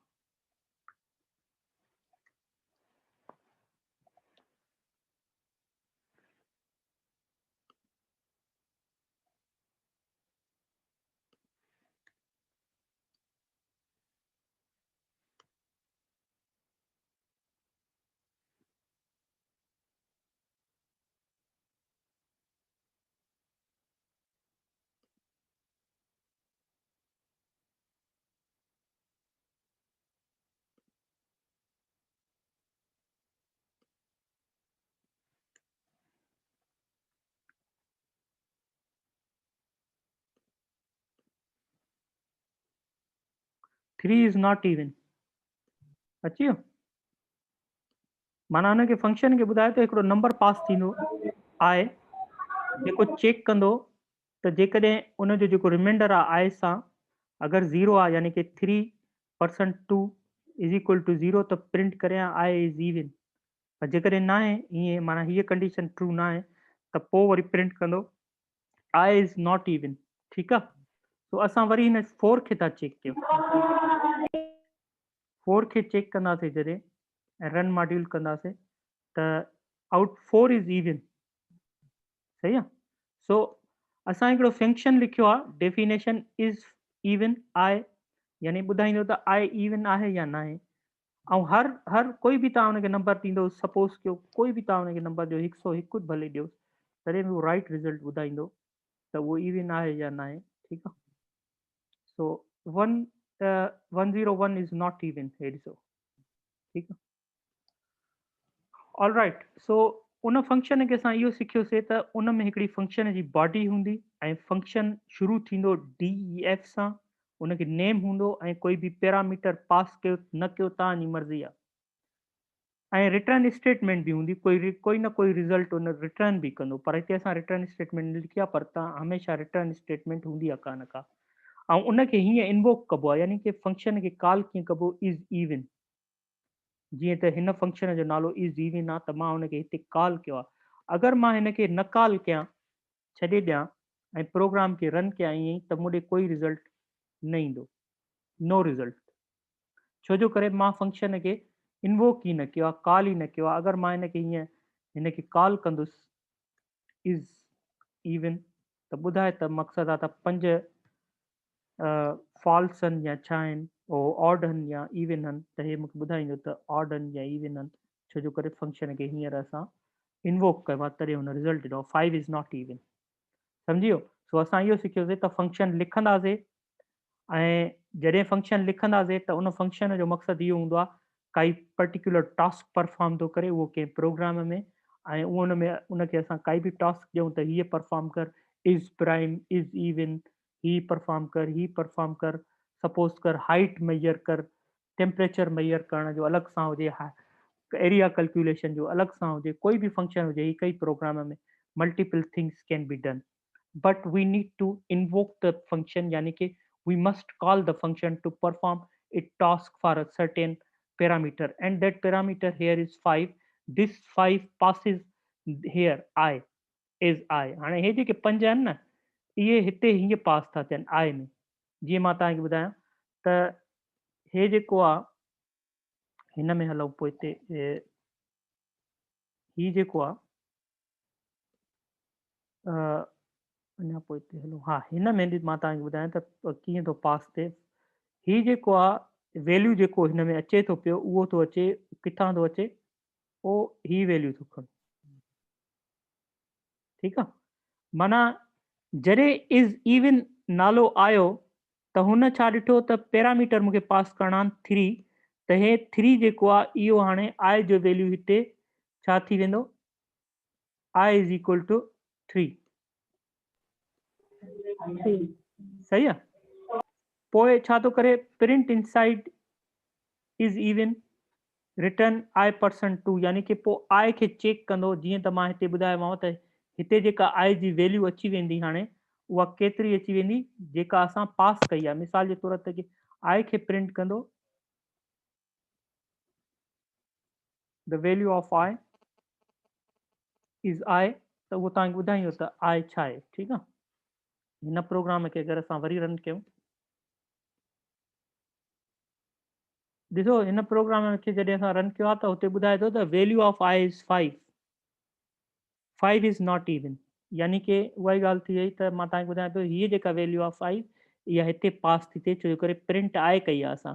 [SPEAKER 1] 3 is not even अची वियो माना हुनखे फंक्शन खे ॿुधाए त हिकिड़ो नंबर पास थींदो आहे जेको चेक कंदो त जेकॾहिं उनजो जेको रिमाइंडर आहे आई सां अगरि 0 आहे यानी कि 3% 2 इज़ इक्वल टू 0 त प्रिंट करे आई इज़ इवन पर जेकॾहिं न आहे ईअं माना हीअ कंडीशन ट्रू न आहे त पोइ वरी प्रिंट कंदो आई इज़ नॉट इवन ठीकु आहे सो असां वरी हिन 4 खे था चेक कयूं 4 खे चेक कंदासीं जॾहिं ऐं रन मॉड्यूल कंदासीं त आउट 4 इज़ इवन सही आहे सो असां हिकिड़ो फंक्शन लिखियो आहे डेफिनेशन इज़ इवन आहे यानी ॿुधाईंदो त आई इवन आहे या न आहे ऐं हर कोई बि तव्हां हुनखे नंबर ॾींदो सपोज़ कयो कोई बि तव्हां हुनखे नंबर ॾियो 101 भले ॾियो तॾहिं बि उहो राइट रिज़ल्ट ॿुधाईंदो त उहो इवन आहे या न आहे ठीकु आहे सो 101 इज़ नॉट इवन हे ॾिसो ठीकु आहे ऑल राइट सो उन फंक्शन खे असां इहो सिखियोसीं त उन में हिकिड़ी फंक्शन जी बॉडी हूंदी ऐं फंक्शन शुरू थींदो DEF सां उनखे नेम हूंदो ऐं कोई बि पैरामीटर पास कयो न कयो तव्हांजी मर्ज़ी आहे ऐं रिटर्न स्टेटमेंट बि हूंदी कोई न कोई रिज़ल्ट उन रिटर्न बि कंदो पर हिते असां रिटर्न स्टेटमेंट लिखी आहे पर तव्हां हमेशह रिटर्न स्टेटमेंट हूंदी आहे का न का ऐं उनखे हीअं इन्वोक कबो आहे यानी कि फंक्शन खे कॉल कीअं कबो इज़ इवन जीअं त हिन फंक्शन जो नालो इज़ इवन आहे त मां हुनखे हिते कॉल कयो आहे अगरि मां हिनखे न कॉल कयां छॾे ॾियां ऐं प्रोग्राम खे रन कयां ईअं ई त मूं ॾे कोई रिज़ल्ट न ईंदो नो रिज़ल्ट छो जो करे मां फंक्शन खे इन्वोक ई न कयो आहे कॉल ई न कयो आहे अगरि मां हिनखे कॉल कंदुसि इज़ इवन त ॿुधाए त मक़सदु आहे त 5 फॉल्स आहिनि या छा आहिनि ऑड आहिनि या इवन आहिनि त हे मूंखे ॿुधाईंदो त ऑड आहिनि या इवन आहिनि छो जो करे फंक्शन खे हींअर असां इन्वोक कयो आहे तॾहिं हुन रिज़ल्ट ॾिनो 5 इज़ नॉट इवन सम्झी वियो सो असां इहो सिखियोसीं त फंक्शन लिखंदासीं ऐं जॾहिं फंक्शन लिखंदासीं त उन फंक्शन जो मक़सदु इहो हूंदो आहे काई पर्टिकुलर टास्क परफॉर्म थो करे उहो कंहिं प्रोग्राम में ऐं उनखे असां काई बि टास्क ॾियूं त हीअ परफॉर्म कर is prime is even he perform कर सपोज कर हाइट मेजर कर टेम्परेचर मेजर करण जो अलॻि सां हुजे एरिया कैलकुलेशन जो अलॻि सां हुजे कोई बि फंक्शन हुजे ही कई प्रोग्राम में multiple things can be done but we need to invoke the function यानी कि we must call the function to perform a task for a certain parameter and that parameter here is 5 this 5 passes here I is I हाणे हे जेके 5 आहिनि न इहे हिते हीअं पास था थियनि I में जीअं मां तव्हांखे ॿुधायां त हे जेको आहे हिन में हलूं पोइ हिते ही जेको आहे अञा पोइ हिते हलो हा हिन में मां तव्हांखे ॿुधायां त कीअं थो पास थिए ही जेको आहे वैल्यू जेको हिन में अचे थो पियो उहो थो अचे किथां थो अचे उहो ही वैल्यू थो खणे ठीकु आहे माना जॾहिं इज़ इवन नालो आयो त हुन छा ॾिठो त पैरामीटर मूंखे पास करणा आहिनि 3 त हे 3 जेको आहे इहो हाणे आई जो वैल्यू हिते छा थी वेंदो आई इज़ इक्वल टू 3 सही आहे पोइ छा थो करे print inside is even return I percent 2 यानी कि पोइ आई खे चेक कंदो जीअं त मां हिते ॿुधायोमांव त हिते जेका आई जी वैल्यू अची वेंदी हाणे उहा केतिरी अची वेंदी जेका असां पास कई आहे मिसाल जे तौर ते आई खे प्रिंट कंदो the value of I is I त उहो तव्हांखे ॿुधायो त आई छा आहे ठीकु आहे हिन प्रोग्राम खे अगरि असां वरी रन कयूं ॾिसो हिन प्रोग्राम खे जॾहिं असां रन कयो आहे त हुते ॿुधाए थो त value of I is 5 is not even यानी कि उहा ई ॻाल्हि थी वई त मां तव्हांखे ॿुधायां पियो हीअ जेका वैल्यू ऑफ 5 इहा हिते पास थी थिए छो करे प्रिंट आहे कई आहे असां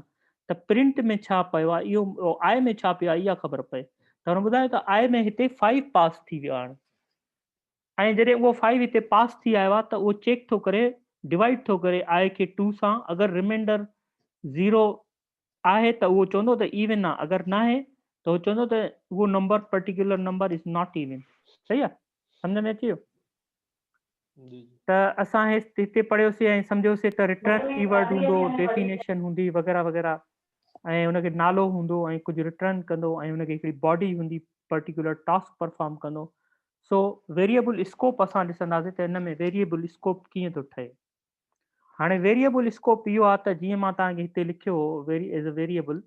[SPEAKER 1] त प्रिंट में छा पियो आहे इहो आई में छा पियो आहे इहा ख़बर पए त हुन ॿुधायो त आई में हिते 5 पास थी वियो आहे ऐं जॾहिं उहो 5 हिते पास थी आयो आहे त उहो चेक थो करे डिवाइड थो करे आई खे 2 सां अगरि रिमाइंडर 0 आहे त उहो चवंदो त इवन आहे अगरि न आहे त उहो चवंदो त उहो number particular number is not even सही आहे सम्झ में अची वियो त असां हिते पढ़ियोसीं ऐं सम्झोसीं त रिटर्न कीवर्ड हूंदो डेफिनेशन हूंदी वग़ैरह वग़ैरह ऐं हुनखे नालो हूंदो ऐं कुझु रिटर्न कंदो ऐं हुनखे हिकिड़ी बॉडी हूंदी पर्टिकुलर टास्क परफॉर्म कंदो सो वेरिएबल स्कोप असां ॾिसंदासीं त हिन में वेरिएबल स्कोप कीअं थो ठहे हाणे वेरिएबल स्कोप इहो आहे त जीअं मां तव्हांखे हिते लिखियो हो एज़ अ वेरिएबल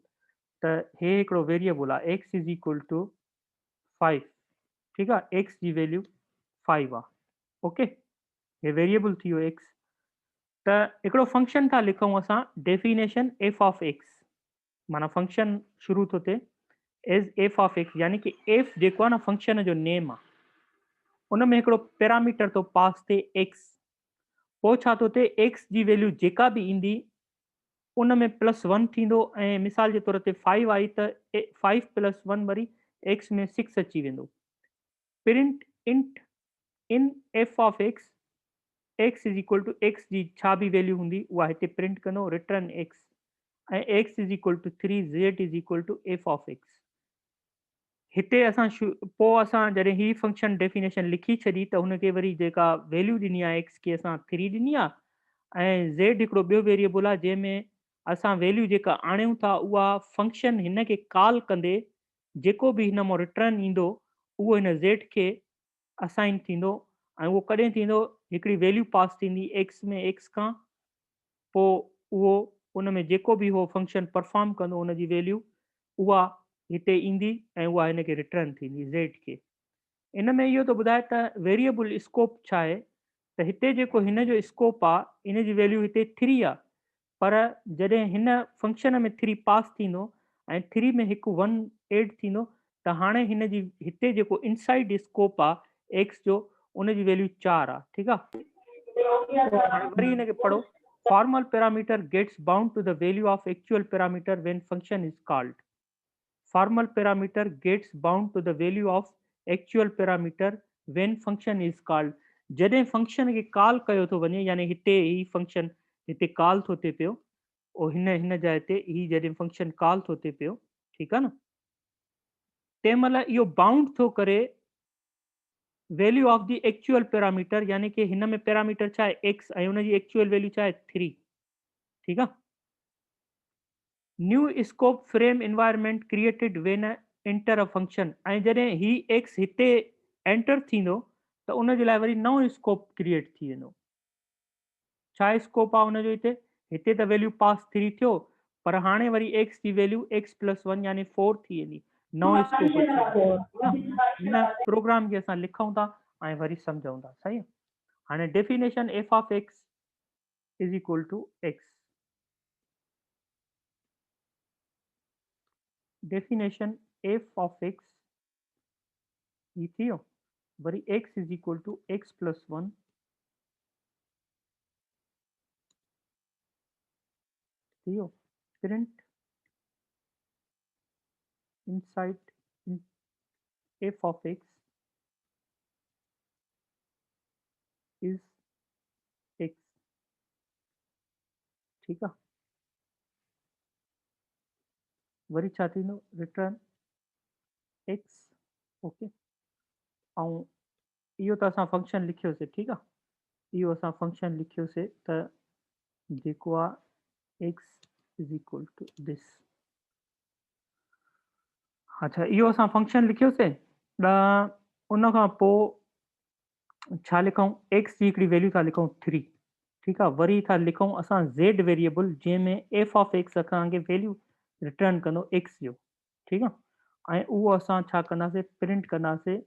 [SPEAKER 1] त हे हिकिड़ो वेरिएबल आहे एक्स इज़ इक्वल टू 5 ठीकु आहे एक्स जी वैल्यू 5 आहे ओके हे वेरिएबल थी वियो एक्स त हिकिड़ो फंक्शन था लिखूं असां डेफिनेशन एफ ऑफ एक्स माना फंक्शन शुरू थो थिए एज़ एफ ऑफ एक्स यानी कि एफ जेको आहे न फंक्शन जो नेम आहे उन में हिकिड़ो पैरामीटर थो पास थिए एक्स पोइ छा थो थिए एक्स जी वैल्यू जेका बि ईंदी उन में +1 थींदो ऐं मिसाल जे तौर ते 5 आई त 5 + 1 वरी एक्स में 6 अची वेंदो print int in F of X X is equal to X जी छा बि वैल्यू हूंदी उहा हिते प्रिंट कंदो रिटर्न एक्स ऐं X is equal to 3 Z is equal to F of X हिते असां पोइ असां जॾहिं ही फंक्शन डेफिनेशन लिखी छॾी त हुनखे वरी जेका वैल्यू ॾिनी आहे एक्स खे असां 3 ॾिनी आहे ऐं ज़ेड हिकिड़ो ॿियो वेरिएबल आहे जंहिंमें असां वैल्यू जेका आणियूं था उहा फंक्शन हिन खे कॉल कंदे जेको बि हिन मां रिटर्न ईंदो उहो हिन ज़ेड खे असाइन थींदो ऐं उहो कॾहिं थींदो हिकिड़ी वैल्यू पास थींदी एक्स में एक्स खां पोइ उहो उन में जेको बि उहो फंक्शन परफॉर्म कंदो उनजी वैल्यू उहा हिते ईंदी ऐं उहा हिनखे रिटर्न थींदी ज़ेड खे इन में इहो थो ॿुधाए त वेरिएबल स्कोप छा आहे त हिते जेको हिन जो स्कोप आहे इन जी वैल्यू हिते 3 आहे पर जॾहिं हिन फंक्शन में 3 पास थींदो ऐं 3 में हिकु 1 एड थींदो त हाणे हिन जी हिते जेको इनसाइड स्कोप आहे एक्स जो उन जी वैल्यू 4 आहे ठीकु आहे हाणे वरी हिनखे पढ़ो formal parameter gets bound to the value of actual parameter when function is called formal parameter gets bound to the value of actual parameter when function is called जॾहिं फंक्शन खे कॉल कयो थो वञे यानी हिते ही फंक्शन हिते call थो थिए पियो ऐं हिन जाइ ते ही जॾहिं फंक्शन कॉल थो थिए पियो ठीकु आहे न तंहिं महिल इहो बाउंड थो करे value of the actual parameter यानी कि हिन में पैरामीटर छा आहे एक्स ऐं हुनजी एक्चुअल वैल्यू छा आहे 3 ठीकु आहे new scope frame environment created when enter a function ऐं जॾहिं ही एक्स हिते एंटर थींदो त उन जे लाइ वरी नओं स्कोप क्रिएट थी वेंदो छा स्कोप आहे हुनजो हिते हिते त वैल्यू पास 3 थियो पर हाणे वरी एक्स जी वैल्यू एक्स + 1 यानी 4 थी वेंदी नओं स्कोप हिन प्रोग्राम खे असां लिखूं था ऐं वरी सम्झूं था सही हाणे definition F of X is equal to X definition f of x ही थी वियो वरी x is equal to x plus 1 थी वियो print inside in f of x is x ठीक आहे वरी छा थींदो रिटर्न x ओके ऐं इहो त असां फंक्शन लिखियोसीं ठीकु आहे इहो असां फंक्शन लिखियोसीं त जेको आहे x is equal to this अच्छा इहो असां फंक्शन लिखियोसीं त उन खां पोइ छा लिखूं x जी हिकिड़ी वैल्यू था लिखूं 3 ठीकु आहे वरी था लिखूं असां z वेरिएबल जंहिंमें f ऑफ x असांखे वैल्यू रिटर्न कंदो x जो ठीकु आहे ऐं उहो असां छा कंदासीं प्रिंट कंदासीं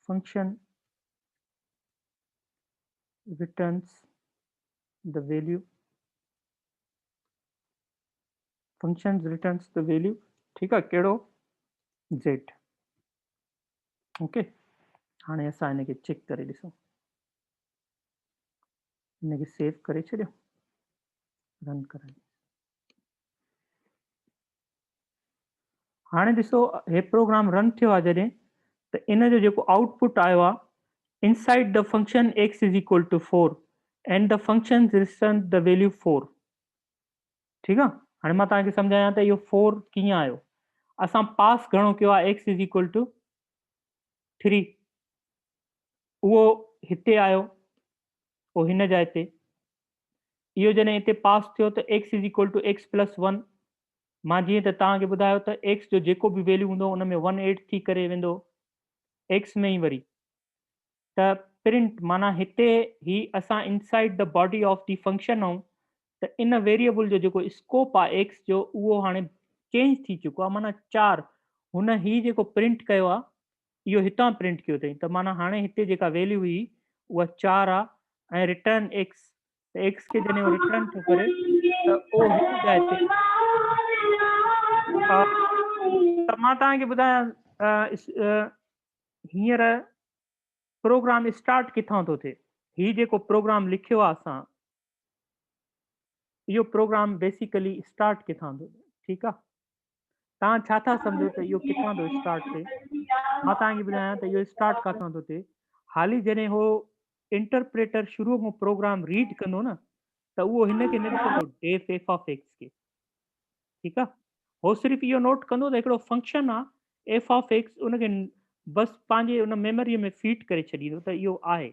[SPEAKER 1] function returns the value functions returns the value ठीकु आहे कहिड़ो z ओके हाणे असां हिनखे चेक करे ॾिसूं हिनखे सेव करे छॾियो रन कराए हाणे ॾिसो हे प्रोग्राम रन थियो आहे जॾहिं त इन जो जेको आउटपुट आयो आहे inside the function x is equal to 4 and the function return the value 4 ठीकु आहे हाणे मां तव्हांखे सम्झायां त इहो 4 कीअं आयो असां पास घणो कयो आहे x इज इक्वल टू 3 उहो हिते आयो पोइ हिन जाइ ते इहो जॾहिं हिते पास थियो त x is equal to x plus 1 मां जीअं त तव्हांखे ॿुधायो त x जो जेको बि वैल्यू हूंदो उन में 1 एड थी करे वेंदो x में ई वरी त प्रिंट माना हिते ही असां inside the body of the function आहियूं त इन वेरिएबल जो जेको स्कोप आहे x जो उहो हाणे चेंज थी चुको आहे माना 4 हुन ही जेको प्रिंट कयो आहे इहो हितां प्रिंट कयो अथई त माना हाणे हिते जेका वैल्यू हुई उहा 4 आहे ऐं रिटर्न x त x खे जॾहिं रिटर्न थो करे त उहो हिन जाइ ते त मां तव्हांखे ॿुधायां हींअर प्रोग्राम स्टार्ट किथां थो थिए ही जेको प्रोग्राम लिखियो आहे असां इहो प्रोग्राम बेसिकली स्टार्ट किथां थो थिए ठीकु आहे तव्हां छा था सम्झो त इहो किथां थो स्टार्ट थिए मां तव्हांखे ॿुधायां त इहो स्टार्ट किथां थो थिए हाली जॾहिं हो इंटरप्रेटर शुरूअ खां प्रोग्राम रीड कंदो न त उहो हिनखे न ॾिसंदो डेफ एफ ऑफ एक्स खे ठीकु आहे हो सिर्फ़ु इहो नोट कंदो त हिकिड़ो फंक्शन आहे एफ ऑफ एक्स उनखे बसि पंहिंजे उन मेमोरीअ में फीड करे छॾींदो त इहो आहे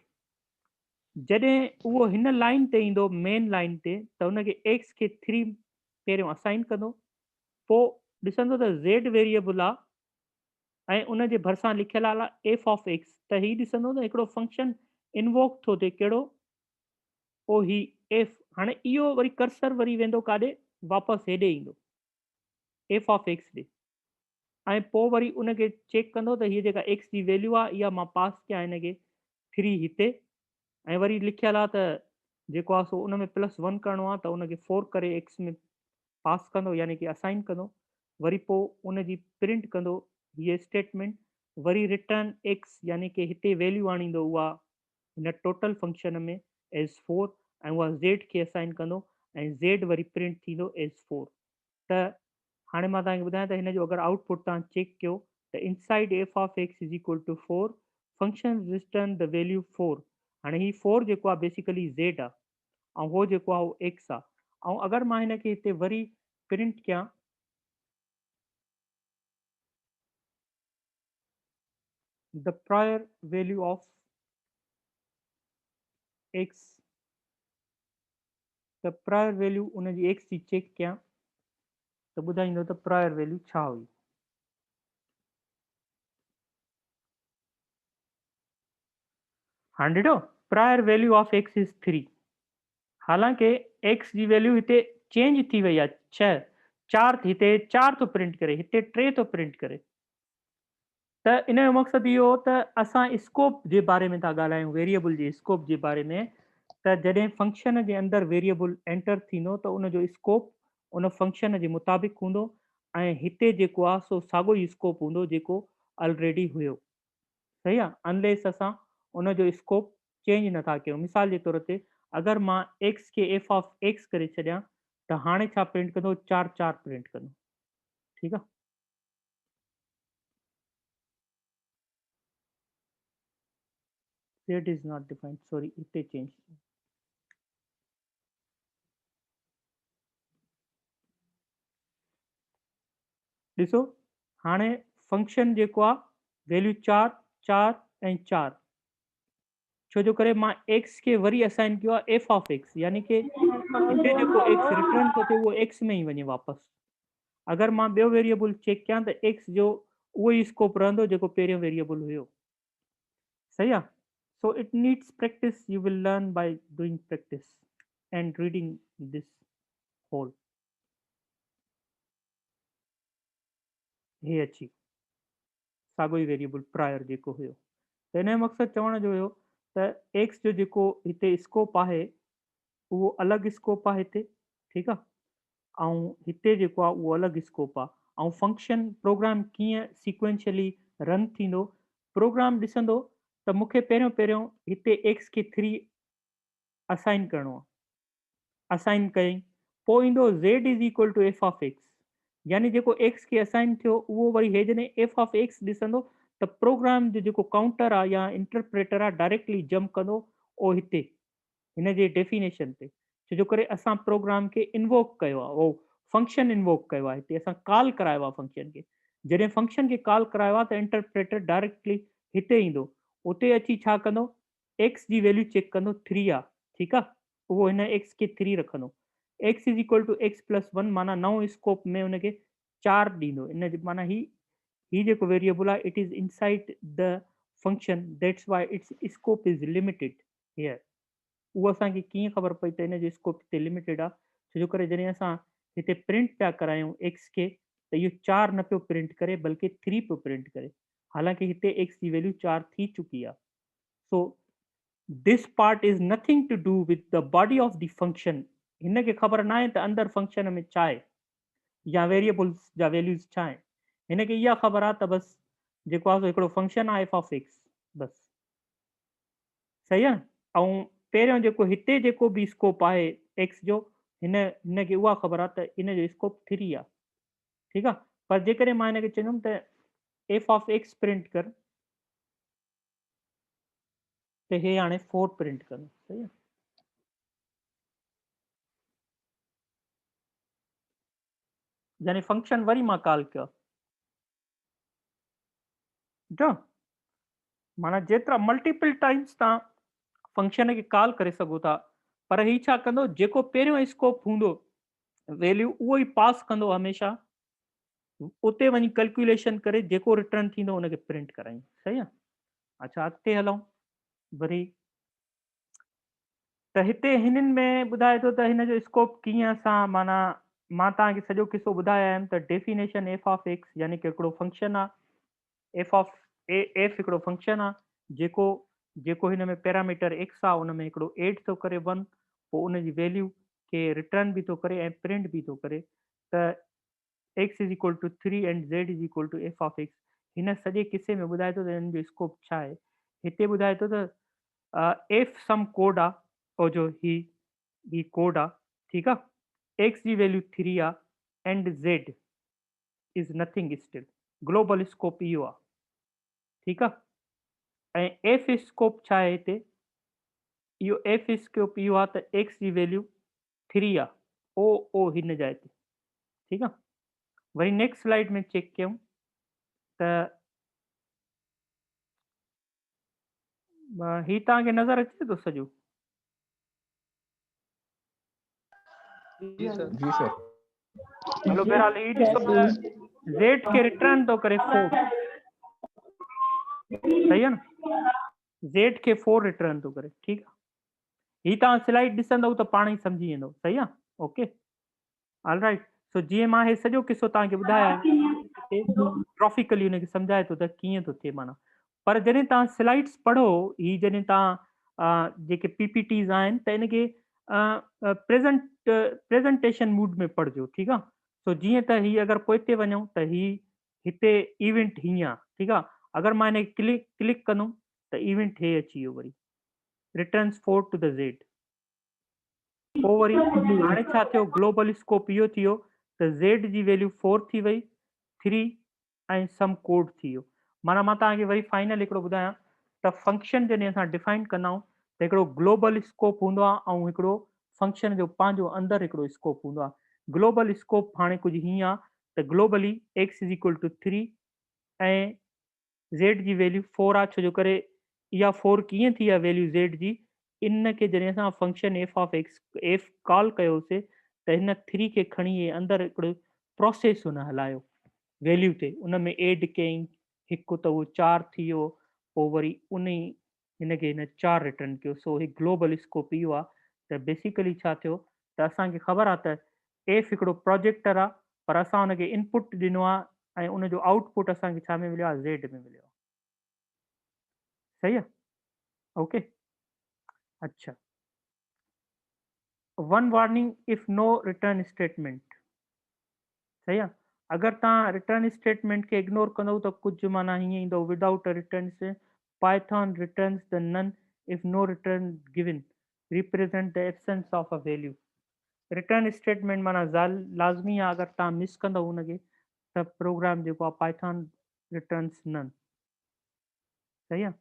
[SPEAKER 1] जॾहिं उहो हिन लाइन ते ईंदो मेन लाइन ते त उनखे एक्स खे 3 पहिरियों असाइन कंदो पोइ ॾिसंदो त ज़ेड वेरिएबल आहे ऐं उनजे भरिसां लिखियल आहे एफ ऑफ एक्स त ही ॾिसंदो त हिकिड़ो फंक्शन इनवोक थो थिए कहिड़ो पोइ ही एफ हाणे इहो वरी कर्सर वरी वेंदो काॾे वापसि हेॾे ईंदो एफ ऑफ एक्स ॾे ऐं पोइ वरी उनखे चेक कंदो त हीअ जेका एक्स जी वैल्यू आहे इहा मां पास कयां हिनखे 3 हिते ऐं वरी लिखियल आहे त जेको आहे सो उन में +1 करिणो आहे त उनखे 4 करे एक्स में पास कंदो यानी कि असाइन कंदो वरी पोइ उनजी प्रिंट कंदो हीअ स्टेटमेंट वरी रिटर्न एक्स यानी कि हिते वैल्यू आणींदो उहा हिन टोटल फंक्शन में एज़ 4 ऐं उहा ज़ेड खे असाइन कंदो ऐं ज़ेड वरी प्रिंट थींदो एज़ 4 त हाणे मां तव्हांखे ॿुधायां त हिन जो अगरि आउटपुट तव्हां चेक कयो त inside F of X is equal to 4 function return the value 4 हाणे ही 4 जेको आहे बेसिकली ज़ेड आहे ऐं उहो जेको आहे उहो एक्स आहे ऐं अगरि मां हिनखे हिते वरी प्रिंट कयां the prior value of x त प्रायर वैल्यू उनजी एक्स जी चेक कयां त ॿुधाईंदो त प्रायर वैल्यू छा हुई हाणे ॾिठो prior value of X is 3 हालांकि एक्स जी वैल्यू हिते चेंज थी वई आहे 4 हिते 4 थो प्रिंट करे हिते 3 थो प्रिंट करे त इन जो मक़सदु इहो त असां स्कोप जे बारे में था ॻाल्हायूं वेरिएबल जे स्कोप जे बारे में त जॾहिं फंक्शन जे अंदरि वेरिएबल एंटर थींदो त उन जो स्कोप उन फंक्शन जे मुताबिक़ हूंदो ऐं हिते जेको आहे सो साॻियो ई स्कोप हूंदो जेको ऑलरेडी हुयो, सही आहे, अनलेस असां उनजो स्कोप चेंज नथा कयूं। मिसाल जे तौर ते अगरि मां एक्स खे एफ ऑफ एक्स करे छॾियां त हाणे छा प्रिंट कंदो, 4 प्रिंट कंदो, ठीकु आहे। That is not defined, sorry, हिते चेंज। ॾिसो हाणे फंक्शन जेको आहे वैल्यू 4 4 ऐं 4, छो जो करे मां एक्स खे वरी असाइन कयो आहे एफ ऑफ एक्स, यानी कि हिते जेको एक्स रिटर्न थो थिए उहो एक्स में ई वञे वापसि। अगरि मां ॿियो वेरिएबल चेक कयां त एक्स जो उहो ई स्कोप रहंदो जेको पहिरियों वेरिएबल हुयो, सही आहे। So it needs practice, you will learn by doing practice and reading this whole. हे अची साॻियो ई वेरिएबल प्रायर जेको हुयो, त हिन जो मक़सदु चवण जो हुयो त एक्स जो जेको हिते स्कोप आहे उहो अलॻि स्कोप आहे हिते, ठीकु आहे, ऐं हिते जेको आहे उहो अलॻि स्कोप आहे। ऐं फंक्शन प्रोग्राम कीअं सीक्वेंशियली रन थींदो, प्रोग्राम ॾिसंदो त मूंखे पहिरियों हिते एक्स खे 3 असाइन करिणो आहे, असाइन कयईं, पोइ ईंदो z is equal to F of X, यानी जेको एक्स खे असाइन थियो उहो वरी हे जॾहिं एफ ऑफ एक्स ॾिसंदो त प्रोग्राम जो जेको काउंटर आहे या इंटरप्रेटर आहे डायरेक्टली जंप कंदो ओ हिते हिन जे डेफिनेशन ते, छो जो करे असां प्रोग्राम खे इन्वोक कयो आहे, उहो फंक्शन इन्वोक कयो आहे, हिते असां कॉल करायो आहे फंक्शन खे। जॾहिं फंक्शन खे कॉल करायो आहे त इंटरप्रेटर डायरेक्टली हिते ईंदो, उते अची छा कंदो, एक्स जी वैल्यू चेक कंदो 3 आहे, ठीकु आहे, उहो हिन एक्स खे 3 रखंदो, X is equal to X plus 1 माना नओं स्कोप में हुनखे 4 ॾींदो, इन माना ही जेको वेरिएबल आहे it is inside the function, that's why it's scope is limited here. उहो असांखे कीअं ख़बर पई त इन जो स्कोप हिते लिमिटेड आहे, छो जो करे जॾहिं असां हिते प्रिंट पिया करायूं एक्स खे त इहो 4 न पियो प्रिंट करे बल्कि 3 पियो प्रिंट करे, हालांकि हिते एक्स जी वैल्यू 4 थी चुकी आहे। So this part is nothing to do with the body of the function, हिन खे ख़बर न आहे त अंदरि फंक्शन में छा आहे या वेरिएबल्स जा वैल्यूज़ छा आहिनि, हिन खे इहा ख़बर आहे त बसि जेको आहे हिकिड़ो फंक्शन आहे एफ ऑफ एक्स, बसि, सही आहे। ऐं पहिरियों जेको हिते जेको बि स्कोप आहे एक्स जो, हिनखे उहा ख़बर आहे त इन जो स्कोप 3 आहे, ठीकु आहे। पर जेकॾहिं मां हिनखे चवंदुमि त एफ ऑफ एक्स प्रिंट कर त हे हाणे 4 प्रिंट कंदो, सही आहे। यानी फंक्शन वरी मां कॉल कयो, जो माना जेतिरा मल्टीपल टाइम्स तव्हां फंक्शन खे कॉल करे सघो था, पर ही छा कंदो, जेको पहिरियों स्कोप हूंदो वैल्यू उहो ई पास कंदो हमेशा, उते वञी कैलकुलेशन करे जेको रिटर्न थींदो उनखे प्रिंट कराईं, सही आहे। अच्छा अॻिते हलूं वरी, त हिते हिननि में ॿुधाए थो त हिन जो स्कोप कीअं असां माना मां तव्हांखे सॼो किस्सो ॿुधायो आहिनि त डेफिनेशन एफ ऑफ एक्स यानी कि हिकिड़ो फंक्शन आहे, एफ ऑफ एफ हिकिड़ो फंक्शन आहे जेको हिन में पैरामीटर एक्स आहे, उन में हिकिड़ो एड थो करे 1, पोइ उन जी वैल्यू खे रिटर्न बि थो करे ऐं प्रिंट बि थो करे, त X is equal to 3 and Z is equal to F of X. हिन सॼे किसे में ॿुधाए थो त हिन जो स्कोप छा आहे, हिते ॿुधाए थो त एफ सम कोड आहे, और जो ही कोड आहे, ठीकु आहे, एक्स जी वैल्यू 3 आहे and Z is nothing still, global scope इहो आहे, ठीकु आहे। ऐं एफ स्कोप छा आहे हिते, इहो एफ स्कोप इहो आहे त एक्स जी वैल्यू 3 आहे, ओ हिन जाइ ते, ठीकु आहे। वरी नेक्स्ट स्लाइड में चेक कयूं त ही तव्हांखे नज़र अचे थो सॼो,
[SPEAKER 2] जी सर।
[SPEAKER 1] हलो बहरहाल ही ॾिसो त ज़ेड खे रिटर्न थो करे 4, सही आहे न, ज़ेड खे 4 रिटर्न थो करे, ठीकु आहे। ही तव्हां स्लाइड ॾिसंदव त पाण ई सम्झी वेंदव, सही आहे, ओके, ऑल राइट। सो जीअं मां हे सॼो किस्सो तव्हांखे ॿुधायो आहे ग्राफिकली हुनखे सम्झाए थो त कीअं थो थिए माना, पर जॾहिं तव्हां स्लाइड्स पढ़ो, ही जॾहिं तव्हां जेके पीपीटीज़ आहिनि त इनखे प्रेज़ेंटेशन मूड में पढ़िजो, ठीकु आहे। सो जीअं त ही अगरि पोइ हिते वञूं त ही हिते इवेंट हीअं आहे, ठीकु आहे। अगरि मां हिन क्लिक कंदुमि त इवेंट हे अची वियो वरी, रिटर्न्स 4 टू द ज़ेड। पोइ वरी हाणे छा थियो, ग्लोबल स्कोप इहो थी वियो त ज़ेड जी वैल्यू 4 थी वई, 3 ऐं सम कोड थी वियो। माना मां तव्हांखे वरी फाइनल हिकिड़ो ॿुधायां त फंक्शन जॾहिं असां डिफाइन कंदा आहियूं त हिकिड़ो ग्लोबल स्कोप हूंदो आहे ऐं हिकिड़ो फंक्शन जो पंहिंजो अंदरि हिकिड़ो स्कोप हूंदो आहे। ग्लोबल स्कोप हाणे कुझु हीअं आहे त globally x is equal to 3 ऐं ज़ेड जी वैल्यू 4 आहे, छो जो करे इहा 4 कीअं थी आहे वैल्यू ज़ेड जी, इन खे जॾहिं असां function F of x F call कयोसीं त हिन 3 खे खणी अंदरि हिकिड़ो प्रोसेस हुन हलायो वैल्यू ते, उन में एड कयईं हिकु त उहो 4 थी वियो, पोइ वरी उन ई हिनखे हिन 4 रिटर्न कयो। सो ही ग्लोबल स्कोप इहो आहे त बेसिकली छा थियो त असांखे ख़बर आहे त एफ हिकिड़ो प्रोजेक्टर आहे, पर असां हुनखे इनपुट ॾिनो आहे ऐं उनजो आउटपुट असांखे छा में मिलियो आहे, ज़ेड में मिलियो आहे। सही आहे, ओके। अच्छा, one warning if no return statement. सही आहे, अगरि तव्हां रिटर्न स्टेटमेंट खे इग्नोर कंदव त कुझु माना हीअं ईंदो, without a return Python returns the none if no return given represent the absence of a value. Return statement माना लाज़मी आहे, अगरि तव्हां मिस कंदव उनखे त प्रोग्राम जेको आहे पाइथन रिटर्न्स नन। सही आहे।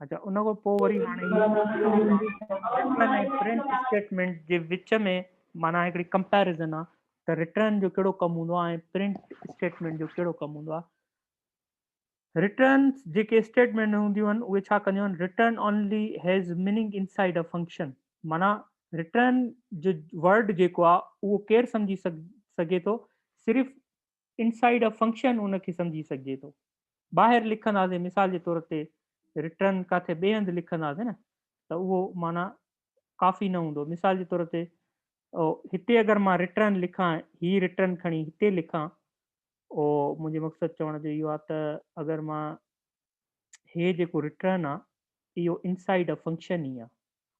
[SPEAKER 1] अच्छा, उन खां पोइ वरी हाणे रिटर्न ऐं प्रिंट स्टेटमेंट जे विच में माना हिकिड़ी कंपैरिज़न आहे त रिटर्न जो कहिड़ो कमु हूंदो आहे ऐं प्रिंट स्टेटमेंट जो कहिड़ो कमु हूंदो आहे। रिटर्न्स जेके स्टेटमेंट हूंदियूं आहिनि उहे छा कंदियूं आहिनि, return only has meaning inside a function. माना रिटर्न जो वर्ड जेको आहे उहो केरु सम्झी सघे थो, सिर्फ़ु इनसाइड अ फंक्शन उनखे सम्झी सघिजे थो। ॿाहिरि लिखंदासीं मिसाल जे तौर ते रिटर्न किथे ॿिए हंधि लिखंदासीं न त उहो माना काफ़ी न हूंदो। मिसाल जे तौर ते हिते अगरि मां रिटर्न लिखां, ही रिटर्न खणी हिते लिखां, मुंहिंजो मक़सदु चवण जो इहो आहे त अगरि मां हे जेको रिटर्न आहे इहो इनसाइड अ फंक्शन ई आहे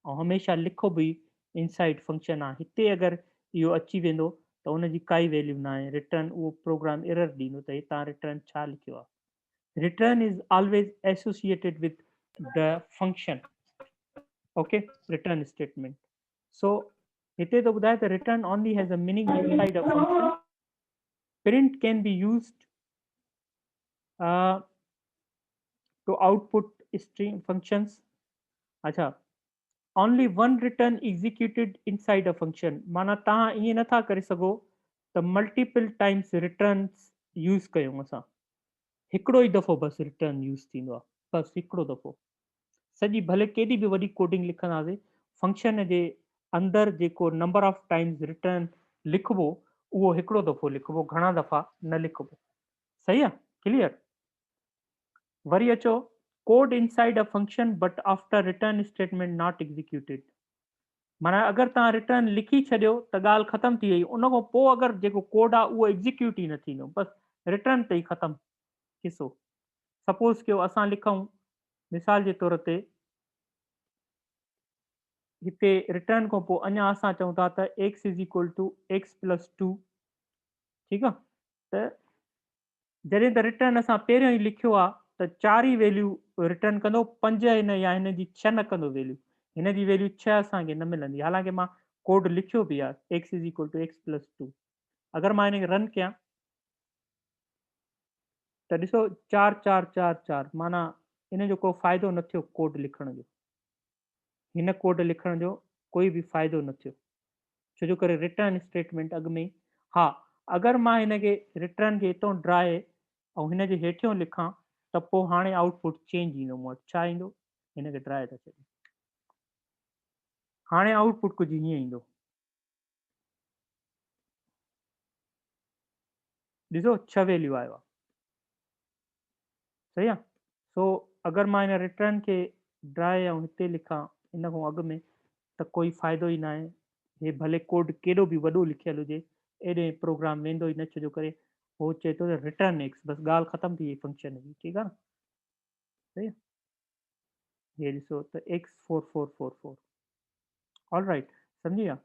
[SPEAKER 1] ऐं हमेशह लिखो बि इनसाइड फंक्शन आहे। हिते अगरि इहो अची वेंदो त उनजी काई वैल्यू न आहे, रिटर्न उहो प्रोग्राम एरर ॾींदो त हितां रिटर्न छा लिखियो आहे। Return is always associated with the function. Okay, return statement. So, हिते तो ॿुधाए त return only has a meaning inside a function. Print can be used to output string functions. अच्छा, only one return executed inside a function. माना तव्हां ईअं नथा करे सघो त multiple times returns use कयूं असां। हिकिड़ो ई दफ़ो बसि रिटर्न यूज़ थींदो आहे, बसि हिकिड़ो दफ़ो। सॼी भले केॾी बि वॾी कोडिंग लिखंदासीं, फंक्शन जे अंदरि जेको नंबर ऑफ टाइम्स रिटर्न लिखिबो उहो हिकिड़ो दफ़ो लिखिबो, घणा दफ़ा न लिखिबो। सही आहे, क्लियर। वरी अचो, code inside a function but after return statement not executed. माना अगरि तव्हां रिटर्न लिखी छॾियो त ॻाल्हि ख़तम थी वई, उन खां पोइ अगरि जेको कोड आहे उहो एग्जीक्यूट ई न थींदो, बसि रिटर्न ते ई ख़तमु किसो। सपोज़ कयो असां लिखूं मिसाल जे तौर ते हिते रिटर्न खां पोइ अञा असां चऊं था त x is equal to X plus 2। ठीकु आहे, त जॾहिं त रिटर्न असां पहिरियों ई लिखियो आहे त 4 ई वैल्यू रिटर्न कंदो, 5 हिन या हिन जी 6 न कंदो वैल्यू, हिन जी वैल्यू 6 असांखे न मिलंदी, हालांकि मां कोड लिखियो बि आहे x is equal to X plus 2। अगरि मां हिनखे रन कयां त ॾिसो 4 4 4 4, माना इन जो को फ़ाइदो न थियो कोड लिखण जो, हिन कोड लिखण जो कोई बि फ़ाइदो न थियो, छो जो करे रिटर्न स्टेटमेंट अॻु में। हा, अगरि मां हिनखे रिटर्न खे हितां ड्राए ऐं हिन जे हेठियों लिखां त पोइ हाणे आउटपुट चेंज ईंदो मूं वटि। छा ईंदो, हिनखे ड्राए था छॾियूं, हाणे आउटपुट कुझु हीअं ईंदो, ॾिसो 6 वैल्यू आयो आहे। सही आहे। सो अगरि मां हिन रिटर्न खे ड्राए ऐं हिते लिखां इन खां अॻु में त कोई फ़ाइदो ई न आहे। हे भले कोड केॾो बि वॾो लिखियल हुजे, एॾे प्रोग्राम वेंदो ई न, छो जो करे उहो चए थो त रिटर्न एक्स, बसि ॻाल्हि ख़तम थी वई फंक्शन जी। ठीकु आहे न, सही आहे। हे ॾिसो त एक्स 4444, ऑल राइट, सम्झी विया।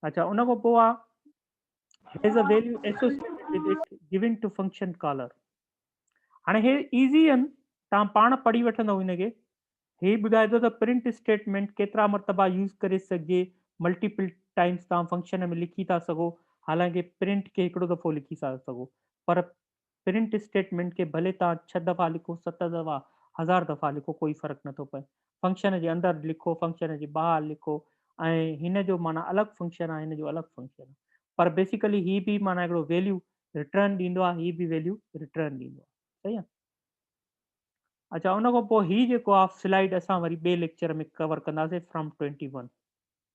[SPEAKER 1] अच्छा, उन खां पोइ आहे has a value associated with it given to function caller. हाणे हे इज़ी आहिनि, तव्हां पाण पढ़ी वठंदव हिनखे। हे ॿुधाए थो त प्रिंट स्टेटमेंट केतिरा मरतबा यूज़ करे सघिजे, मल्टीपल टाइम्स तव्हां फंक्शन में लिखी था सघो, हालांकि प्रिंट खे हिकिड़ो दफ़ो लिखी था सघो, पर प्रिंट स्टेटमेंट खे भले तव्हां 6 दफ़ा लिखो, 7 दफ़ा, 1000 दफ़ा लिखो, कोई फ़र्क़ु नथो पए। फंक्शन जे अंदरि लिखो, फंक्शन जे ॿाहिरि लिखो, ऐं हिन जो माना अलॻि फंक्शन आहे, हिन जो अलॻि फंक्शन आहे, पर बेसिकली ही बि माना हिकिड़ो वैल्यू रिटर्न ॾींदो आहे, ही बि वैल्यू रिटर्न ॾींदो आहे। सही आहे। अच्छा, उन खां पोइ ही जेको आहे स्लाइड असां वरी ॿिए लेक्चर में कवर कंदासीं फ्रॉम 21।